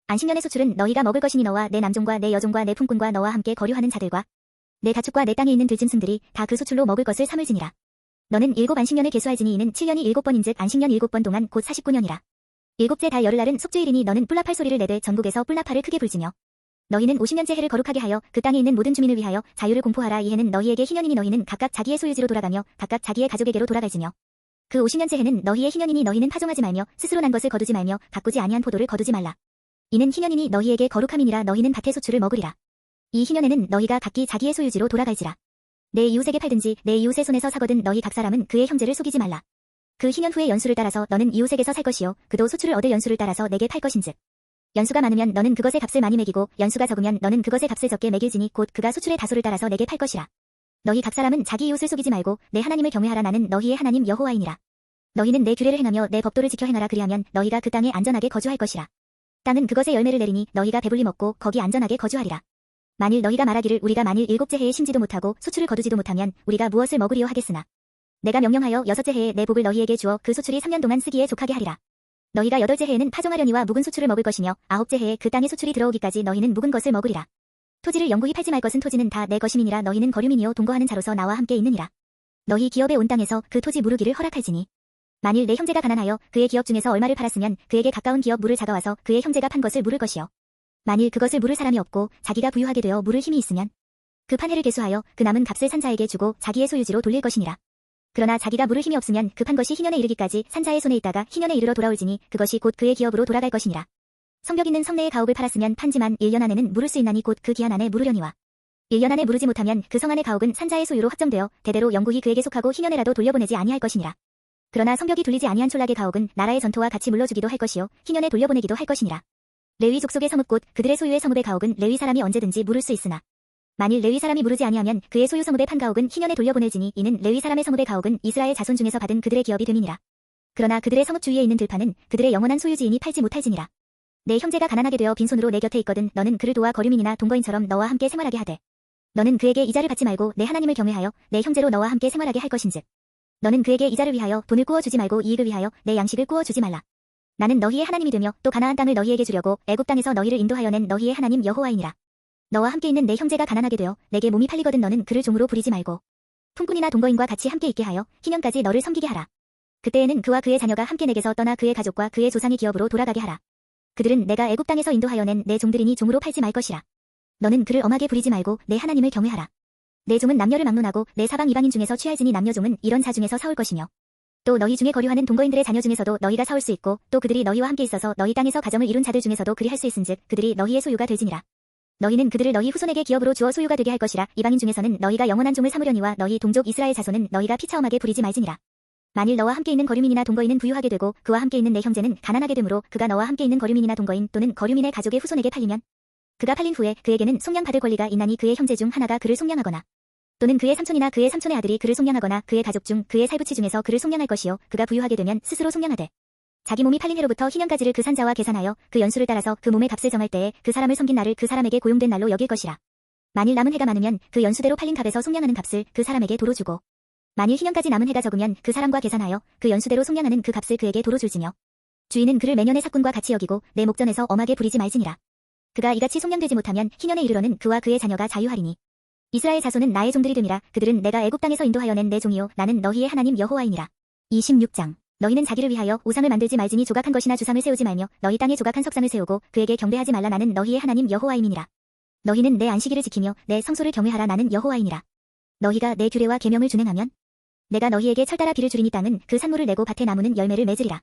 S1: 안식년의 수출은 너희가 먹을 것이니 너와 내 남종과 내 여종과 내 품꾼과 너와 함께 거류하는 자들과 내 가축과 내 땅에 있는 들짐승들이 다 그 수출로 먹을 것을 삼을지니라. 너는 7 안식년을 계수할지니 이는 7년이 7번인즉 안식년 7번 동안 곧 49년이라. 일곱째 달 열흘날은 속주일이니 너는 뿔나팔 소리를 내되 전국에서 뿔나팔을 크게 불지며 너희는 50년째 해를 거룩하게 하여 그 땅에 있는 모든 주민을 위하여 자유를 공포하라. 이 해는 너희에게 희년이니 너희는 각각 자기의 소유지로 돌아가며 각각 자기의 가족에게로 돌아갈지며 그 50년째 해는 너희의 희년이니 너희는 파종하지 말며 스스로 난 것을 거두지 말며 가꾸지 아니한 포도를 거두지 말라. 이는 희년이니 너희에게 거룩함이니라. 너희는 밭의 소출을 먹으리라. 이 희년에는 너희가 각기 자기의 소유지로 돌아갈지라. 내 이웃에게 팔든지 내 이웃의 손에서 사거든 너희 각 사람은 그의 형제를 속이지 말라. 그 희년 후의 연수를 따라서 너는 이웃에게서 살 것이요 그도 소출을 얻을 연수를 따라서 내게 팔 것인즉 연수가 많으면 너는 그것의 값을 많이 매기고 연수가 적으면 너는 그것의 값을 적게 매길지니 곧 그가 소출의 다소를 따라서 내게 팔 것이라. 너희 각 사람은 자기 이웃을 속이지 말고 내 하나님을 경외하라. 나는 너희의 하나님 여호와이니라. 너희는 내 규례를 행하며 내 법도를 지켜 행하라. 그리하면 너희가 그 땅에 안전하게 거주할 것이라. 땅은 그것의 열매를 내리니 너희가 배불리 먹고 거기 안전하게 거주하리라. 만일 너희가 말하기를 우리가 만일 7째 해에 심지도 못하고 소출을 거두지도 못하면 우리가 무엇을 먹으리요 하겠으나 내가 명령하여 6째 해에 내 복을 너희에게 주어 그 소출이 3년 동안 쓰기에 족하게 하리라. 너희가 8째 해에는 파종하려니와 묵은 소출을 먹을 것이며 9째 해에 그 땅에 소출이 들어오기까지 너희는 묵은 것을 먹으리라. 토지를 영구히 팔지 말 것은 토지는 다 내 것임이니라. 너희는 거류민이요 동거하는 자로서 나와 함께 있느니라. 너희 기업에 온 땅에서 그 토지 무르기를 허락할지니 만일 내 형제가 가난하여 그의 기업 중에서 얼마를 팔았으면 그에게 가까운 기업 물을 자가와서 그의 형제가 판 것을 물을 것이요 만일 그것을 물을 사람이 없고 자기가 부유하게 되어 물을 힘이 있으면 그 판회를 계수하여 그 남은 값을 산 자에게 주고 자기의 소유지로 돌릴 것이니라. 그러나 자기가 물을 힘이 없으면 그 판 것이 희년에 이르기까지 산 자의 손에 있다가 희년에 이르러 돌아올지니 그것이 곧 그의 기업으로 돌아갈 것이니라. 성벽 있는 성내의 가옥을 팔았으면 판지만 1년 안에는 물을 수 있나니 곧 그 기한 안에 물으려니와 1년 안에 물으지 못하면 그 성 안의 가옥은 산 자의 소유로 확정되어 대대로 영구히 그에게 속하고 희년에라도 돌려보내지 아니할 것이니라. 그러나 성벽이 둘리지 아니한 촌락의 가옥은 나라의 전토와 같이 물려주기도 할 것이요 희년에 돌려보내기도 할 것이니라. 레위 족속의 성읍 곧 그들의 소유의 성읍의 가옥은 레위 사람이 언제든지 물을 수 있으나 만일 레위 사람이 물으지 아니하면 그의 소유 성읍의 판 가옥은 희년에 돌려보낼지니 이는 레위 사람의 성읍의 가옥은 이스라엘 자손 중에서 받은 그들의 기업이 됨이니라. 그러나 그들의 성읍 주위에 있는 들판은 그들의 영원한 소유지이니 팔지 못할지니라. 내 형제가 가난하게 되어 빈손으로 내 곁에 있거든 너는 그를 도와 거류민이나 동거인처럼 너와 함께 생활하게 하되 너는 그에게 이자를 받지 말고 내 하나님을 경외하여 내 형제로 너와 함께 생활하게 할 것인즉 너는 그에게 이자를 위하여 돈을 꾸어주지 말고 이익을 위하여 내 양식을 꾸어주지 말라. 나는 너희의 하나님이 되며 또 가나안 땅을 너희에게 주려고 애굽 땅에서 너희를 인도하여 낸 너희의 하나님 여호와이니라. 너와 함께 있는 내 형제가 가난하게 되어 내게 몸이 팔리거든 너는 그를 종으로 부리지 말고 품꾼이나 동거인과 같이 함께 있게 하여 희년까지 너를 섬기게 하라. 그때에는 그와 그의 자녀가 함께 내게서 떠나 그의 가족과 그의 조상의 기업으로 돌아가게 하라. 그들은 내가 애굽 땅에서 인도하여 낸 내 종들이니 종으로 팔지 말 것이라. 너는 그를 엄하게 부리지 말고 내 하나님을 경외하라. 내 종은 남녀를 막론하고 내 사방 이방인 중에서 취할지니 남녀종은 이런 자 중에서 사올 것이며 또 너희 중에 거류하는 동거인들의 자녀 중에서도 너희가 사올 수 있고 또 그들이 너희와 함께 있어서 너희 땅에서 가정을 이룬 자들 중에서도 그리 할 수 있은즉 그들이 너희의 소유가 될지니라. 너희는 그들을 너희 후손에게 기업으로 주어 소유가 되게 할 것이라. 이방인 중에서는 너희가 영원한 종을 삼으려니와 너희 동족 이스라엘 자손은 너희가 피차험하게 부리지 말지니라. 만일 너와 함께 있는 거류민이나 동거인은 부유하게 되고 그와 함께 있는 내 형제는 가난하게 되므로 그가 너와 함께 있는 거류민이나 동거인 또는 거류민의 가족의 후손에게 팔리면 그가 팔린 후에 그에게는 속량받을 권리가 있나니 그의 형제 중 하나가 그를 속량하거나 또는 그의 삼촌이나 그의 삼촌의 아들이 그를 속량하거나 그의 가족 중 그의 살부치 중에서 그를 속량할 것이요 그가 부유하게 되면 스스로 속량하되 자기 몸이 팔린 해로부터 희년까지를 그 산자와 계산하여 그 연수를 따라서 그 몸의 값을 정할 때에 그 사람을 섬긴 날을 그 사람에게 고용된 날로 여길 것이라. 만일 남은 해가 많으면 그 연수대로 팔린 값에서 속량하는 값을 그 사람에게 도로 주고 만일 희년까지 남은 해가 적으면 그 사람과 계산하여 그 연수대로 속량하는 그 값을 그에게 도로 줄지며 주인은 그를 매년의 삭군과 같이 여기고 내 목전에서 엄하게 부리지 말지니라. 그가 이같이 속량되지 못하면 희년에 이르러는 그와 그의 자녀가 자유하리니 이스라엘 자손은 나의 종들이 됨이라. 그들은 내가 애굽 땅에서 인도하여 낸 내 종이요 나는 너희의 하나님 여호와이니라. 26장 너희는 자기를 위하여 우상을 만들지 말지니 조각한 것이나 주상을 세우지 말며 너희 땅에 조각한 석상을 세우고 그에게 경배하지 말라. 나는 너희의 하나님 여호와임이니라. 너희는 내 안식일을 지키며 내 성소를 경외하라. 나는 여호와이니라. 너희가 내 규례와 계명을 준행하면 내가 너희에게 철 따라 비를 주리니 땅은 그 산물을 내고 밭에 나무는 열매를 맺으리라.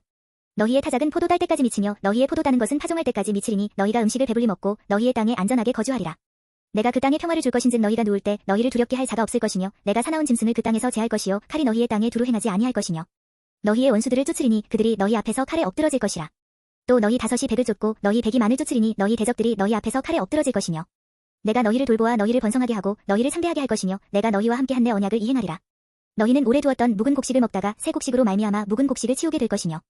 S1: 너희의 타작은 포도 딸 때까지 미치며 너희의 포도 따는 것은 파종할 때까지 미치리니 너희가 음식을 배불리 먹고 너희의 땅에 안전하게 거주하리라. 내가 그 땅에 평화를 줄 것인즉 너희가 누울 때 너희를 두렵게 할 자가 없을 것이며 내가 사나운 짐승을 그 땅에서 제할 것이요 칼이 너희의 땅에 두루 행하지 아니할 것이며 너희의 원수들을 쫓으리니 그들이 너희 앞에서 칼에 엎드러질 것이라. 또 너희 다섯이 백을 쫓고 너희 백이 만을 쫓으리니 너희 대적들이 너희 앞에서 칼에 엎드러질 것이며 내가 너희를 돌보아 너희를 번성하게 하고 너희를 상대하게 할 것이며 내가 너희와 함께한 내 언약을 이행하리라. 너희는 오래 두었던 묵은 곡식을 먹다가 새 곡식으로 말미암아 묵은 곡식을 치우게 될 것이며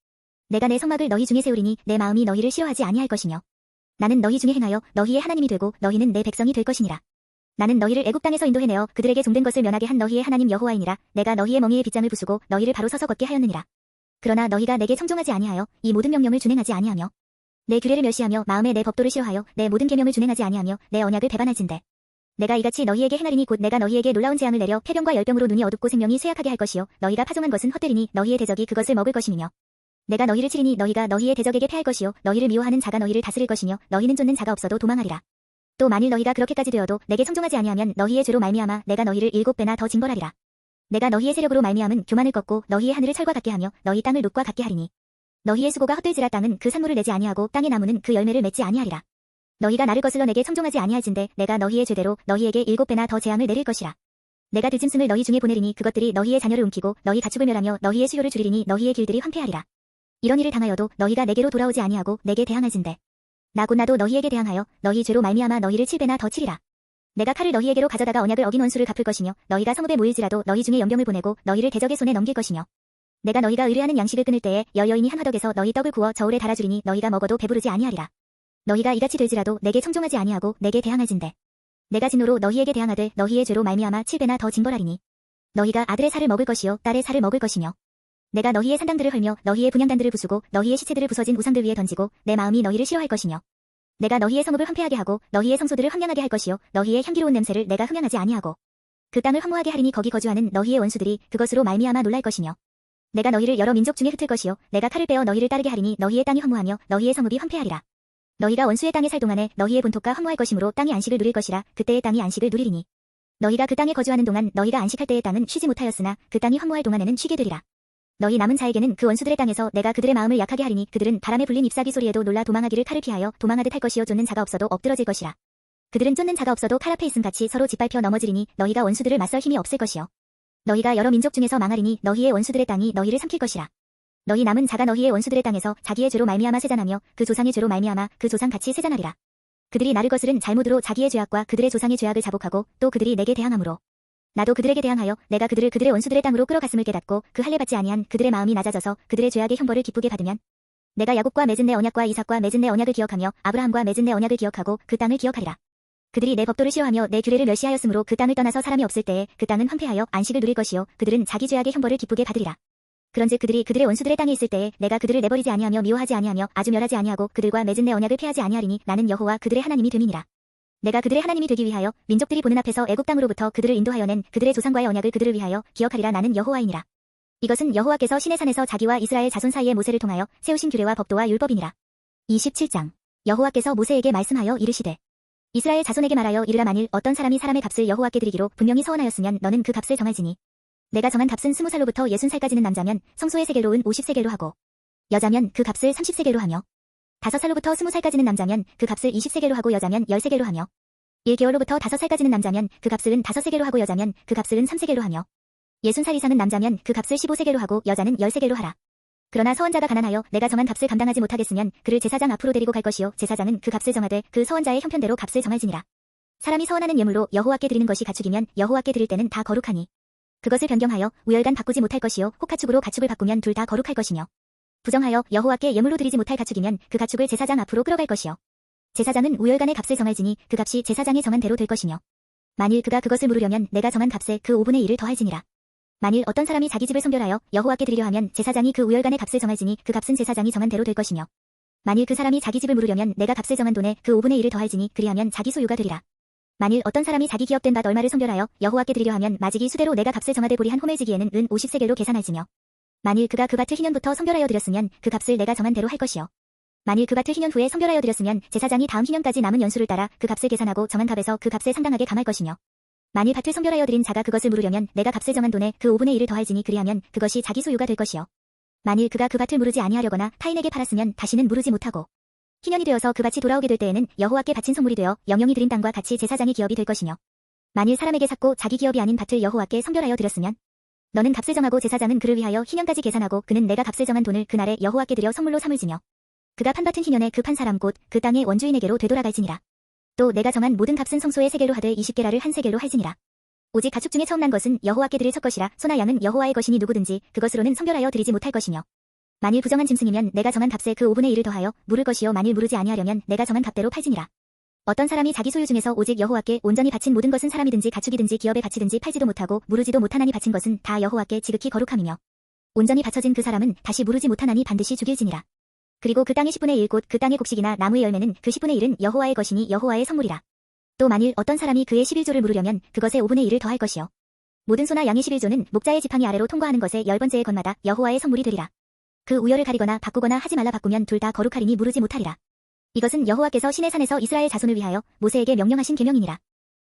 S1: 내가 내 성막을 너희 중에 세우리니 내 마음이 너희를 싫어하지 아니할 것이며 나는 너희 중에 행하여 너희의 하나님이 되고 너희는 내 백성이 될 것이니라. 나는 너희를 애굽 땅에서 인도해내어 그들에게 종된 것을 면하게 한 너희의 하나님 여호와이니라. 내가 너희의 멍에에 빗장을 부수고 너희를 바로 서서 걷게 하였느니라. 그러나 너희가 내게 청종하지 아니하여 이 모든 명령을 준행하지 아니하며 내 규례를 멸시하며 마음에 내 법도를 싫어하여 내 모든 계명을 준행하지 아니하며 내 언약을 배반할진대 내가 이같이 너희에게 행하리니 곧 내가 너희에게 놀라운 재앙을 내려 폐병과 열병으로 눈이 어둡고 생명이 쇠약하게 할 것이요 너희가 파종한 것은 헛되리니 너희의 대적이 그것을 먹을 것이며 내가 너희를 치리니 너희가 너희의 대적에게 패할 것이요 너희를 미워하는 자가 너희를 다스릴 것이며 너희는 쫓는 자가 없어도 도망하리라. 또 만일 너희가 그렇게까지 되어도 내게 청종하지 아니하면 너희의 죄로 말미암아 내가 너희를 7배나 더 징벌하리라. 내가 너희의 세력으로 말미암은 교만을 꺾고 너희의 하늘을 철과 같게 하며 너희 땅을 놋과 같게 하리니 너희의 수고가 헛되지라. 땅은 그 산물을 내지 아니하고 땅의 나무는 그 열매를 맺지 아니하리라. 너희가 나를 거슬러 내게 청종하지 아니할진대 내가 너희의 죄대로 너희에게 7배나 더 재앙을 내릴 것이라. 내가 들짐승을 너희 중에 보내리니 그것들이 너희의 자녀를 움키고 너희 가축을 멸하며 너희의 수요를 줄이리니 너희의 길들이 황폐하리라. 이런 일을 당하여도 너희가 내게로 돌아오지 아니하고 내게 대항할진대 나도 너희에게 대항하여 너희 죄로 말미암아 너희를 7배나 더 치리라. 내가 칼을 너희에게로 가져다가 언약을 어긴 원수를 갚을 것이며 너희가 성읍에 모일지라도 너희 중에 연병을 보내고 너희를 대적의 손에 넘길 것이며 내가 너희가 의뢰하는 양식을 끊을 때에 여여인이 한 화덕에서 너희 떡을 구워 저울에 달아주리니 너희가 먹어도 배부르지 아니하리라. 너희가 이같이 될지라도 내게 청종하지 아니하고 내게 대항할진대 내가 진노로 너희에게 대항하되 너희의 죄로 말미암아 7배나 더 징벌하리니 너희가 아들의 살을 먹을 것이요 딸의 살을 먹을 것이며 내가 너희의 산당들을 헐며 너희의 분향단들을 부수고 너희의 시체들을 부서진 우상들 위에 던지고 내 마음이 너희를 싫어할 것이며 내가 너희의 성읍을 황폐하게 하고 너희의 성소들을 황량하게 할 것이요 너희의 향기로운 냄새를 내가 흠양하지 아니하고 그 땅을 황무하게 하리니 거기 거주하는 너희의 원수들이 그것으로 말미암아 놀랄 것이며 내가 너희를 여러 민족 중에 흩을 것이요 내가 칼을 빼어 너희를 따르게 하리니 너희의 땅이 황무하며 너희의 성읍이 황폐하리라. 너희가 원수의 땅에 살 동안에 너희의 본토가 황무할 것이므로 땅이 안식을 누릴 것이라. 그때의 땅이 안식을 누리리니 너희가 그 땅에 거주하는 동안 너희가 안식할 때의 땅은 쉬지 못하였으나 그 땅이 황무할 동안에는 쉬게 되리라. 너희 남은 자에게는 그 원수들의 땅에서 내가 그들의 마음을 약하게 하리니 그들은 바람에 불린 잎사귀 소리에도 놀라 도망하기를 칼을 피하여 도망하듯 할 것이요 쫓는 자가 없어도 엎드러질 것이라. 그들은 쫓는 자가 없어도 칼 앞에 있음 같이 서로 짓밟혀 넘어지리니 너희가 원수들을 맞설 힘이 없을 것이요 너희가 여러 민족 중에서 망하리니 너희의 원수들의 땅이 너희를 삼킬 것이라. 너희 남은 자가 너희의 원수들의 땅에서 자기의 죄로 말미암아 세잔하며 그 조상의 죄로 말미암아 그 조상 같이 세잔하리라. 그들이 나를 거스른 잘못으로 자기의 죄악과 그들의 조상의 죄악을 자복하고 또 그들이 내게 대항함으로 나도 그들에게 대항하여 내가 그들을 그들의 원수들의 땅으로 끌어갔음을 깨닫고 그 할례 받지 아니한 그들의 마음이 낮아져서 그들의 죄악의 형벌을 기쁘게 받으면 내가 야곱과 맺은 내 언약과 이삭과 맺은 내 언약을 기억하며 아브라함과 맺은 내 언약을 기억하고 그 땅을 기억하리라. 그들이 내 법도를 싫어하며 내 규례를 멸시하였으므로 그 땅을 떠나서 사람이 없을 때에 그 땅은 황폐하여 안식을 누릴 것이요 그들은 자기 죄악의 형벌을 기쁘게 받으리라. 그런즉 그들이 그들의 원수들의 땅에 있을 때에 내가 그들을 내버리지 아니하며 미워하지 아니하며 아주 멸하지 아니하고 그들과 맺은 내 언약을 폐하지 아니하리니 나는 여호와 그들의 하나님이 됨이니라. 내가 그들의 하나님이 되기 위하여 민족들이 보는 앞에서 애굽 땅으로부터 그들을 인도하여 낸 그들의 조상과의 언약을 그들을 위하여 기억하리라. 나는 여호와이니라. 이것은 여호와께서 시내 산에서 자기와 이스라엘 자손 사이에 모세를 통하여 세우신 규례와 법도와 율법이니라. 27장 여호와께서 모세에게 말씀하여 이르시되 이스라엘 자손에게 말하여 이르라. 만일 어떤 사람이 사람의 값을 여호와께 드리기로 분명히 서원하였으면 너는 그 값을 정할지니 내가 정한 값은 20살로부터 60살까지는 남자면 성소의 세겔로은 50세겔로 하고 여자면 그 값을 30세겔로 하며 5살로부터 20살까지는 남자면 그 값을 20세겔로 하고 여자면 10세겔로 하며 1개월로부터 5살까지는 남자면 그 값을 5세겔로 하고 여자면 그 값을 3세겔로 하며 60살 이상은 남자면 그 값을 15세겔로 하고 여자는 10세겔로 하라. 그러나 서원자가 가난하여 내가 정한 값을 감당하지 못하겠으면 그를 제사장 앞으로 데리고 갈 것이요 제사장은 그 값을 정하되 그 서원자의 형편대로 값을 정할지니라. 사람이 서원하는 예물로 여호와께 드리는 것이 가축이면 여호와께 드릴 때는 다 거룩하니 그것을 변경하여 우열간 바꾸지 못할 것이요 혹 가축으로 가축을 바꾸면 둘 다 거룩할 것이며 부정하여 여호와께 예물로 드리지 못할 가축이면 그 가축을 제사장 앞으로 끌어갈 것이요 제사장은 우열간의 값을 정할지니 그 값이 제사장이 정한 대로 될 것이며 만일 그가 그것을 물으려면 내가 정한 값에 그 5분의 1을 더할지니라. 만일 어떤 사람이 자기 집을 성별하여 여호와께 드리려 하면 제사장이 그 우열간의 값을 정할지니 그 값은 제사장이 정한 대로 될 것이며 만일 그 사람이 자기 집을 물으려면 내가 값을 정한 돈에 그 5분의 1을 더할지니 그리하면 자기 소유가 되리라. 만일 어떤 사람이 자기 기업된 밭 얼마를 성별하여 여호와께 드리려 하면 마지기 수대로 내가 값을 정하되 보리 한 호멜지기에는 은 50세겔로 계산할지며 만일 그가 그 밭을 희년부터 성별하여 드렸으면 그 값을 내가 정한 대로 할 것이요 만일 그 밭을 희년 후에 성별하여 드렸으면 제사장이 다음 희년까지 남은 연수를 따라 그 값을 계산하고 정한 값에서 그 값에 상당하게 감할 것이며 만일 밭을 성별하여 드린 자가 그것을 물으려면 내가 값을 정한 돈에 그 5분의 1을 더할지니 그리하면 그것이 자기 소유가 될 것이요 만일 그가 그 밭을 무르지 아니하려거나 타인에게 팔았으면 다시는 무르지 못하고 희년이 되어서 그 밭이 돌아오게 될 때에는 여호와께 바친 선물이 되어 영영이 드린 땅과 같이 제사장의 기업이 될 것이며 만일 사람에게 샀고 자기 기업이 아닌 밭을 여호와께 성별하여 드렸으면 너는 값을 정하고 제사장은 그를 위하여 희년까지 계산하고 그는 내가 값을 정한 돈을 그날에 여호와께 드려 선물로 삼을지며 그가 판 밭은 희년에 그 판 사람 곧 그 땅의 원주인에게로 되돌아갈지니라. 또 내가 정한 모든 값은 성소의 세겔로 하되 20게라를 한 세겔로 할지니라. 오직 가축 중에 처음 난 것은 여호와께 드릴 첫 것이라 소나 양은 여호와의 것이니 누구든지 그것으로는 성별하여 드리지 못할 것이며 만일 부정한 짐승이면 내가 정한 값에 그 5분의 1을 더하여 물을 것이요 만일 무르지 아니하려면 내가 정한 값대로 팔지니라. 어떤 사람이 자기 소유 중에서 오직 여호와께 온전히 바친 모든 것은 사람이든지 가축이든지 기업에 바치든지 팔지도 못하고 무르지도 못하나니 바친 것은 다 여호와께 지극히 거룩함이며 온전히 바쳐진 그 사람은 다시 무르지 못하나니 반드시 죽일지니라. 그리고 그 땅의 10분의 1 곧 그 땅의 곡식이나 나무의 열매는 그 10분의 1은 여호와의 것이니 여호와의 선물이라. 또 만일 어떤 사람이 그의 11조를 물으려면 그것의 5분의 1을 더할 것이요 모든 소나 양의 11조는 목자의 지팡이 아래로 통과하는 것의 10번째의 것마다 여호와의 선물이 되리라. 그 우열을 가리거나 바꾸거나 하지 말라 바꾸면 둘 다 거룩하리니 무르지 못하리라. 이것은 여호와께서 시내 산에서 이스라엘 자손을 위하여 모세에게 명령하신 계명이니라.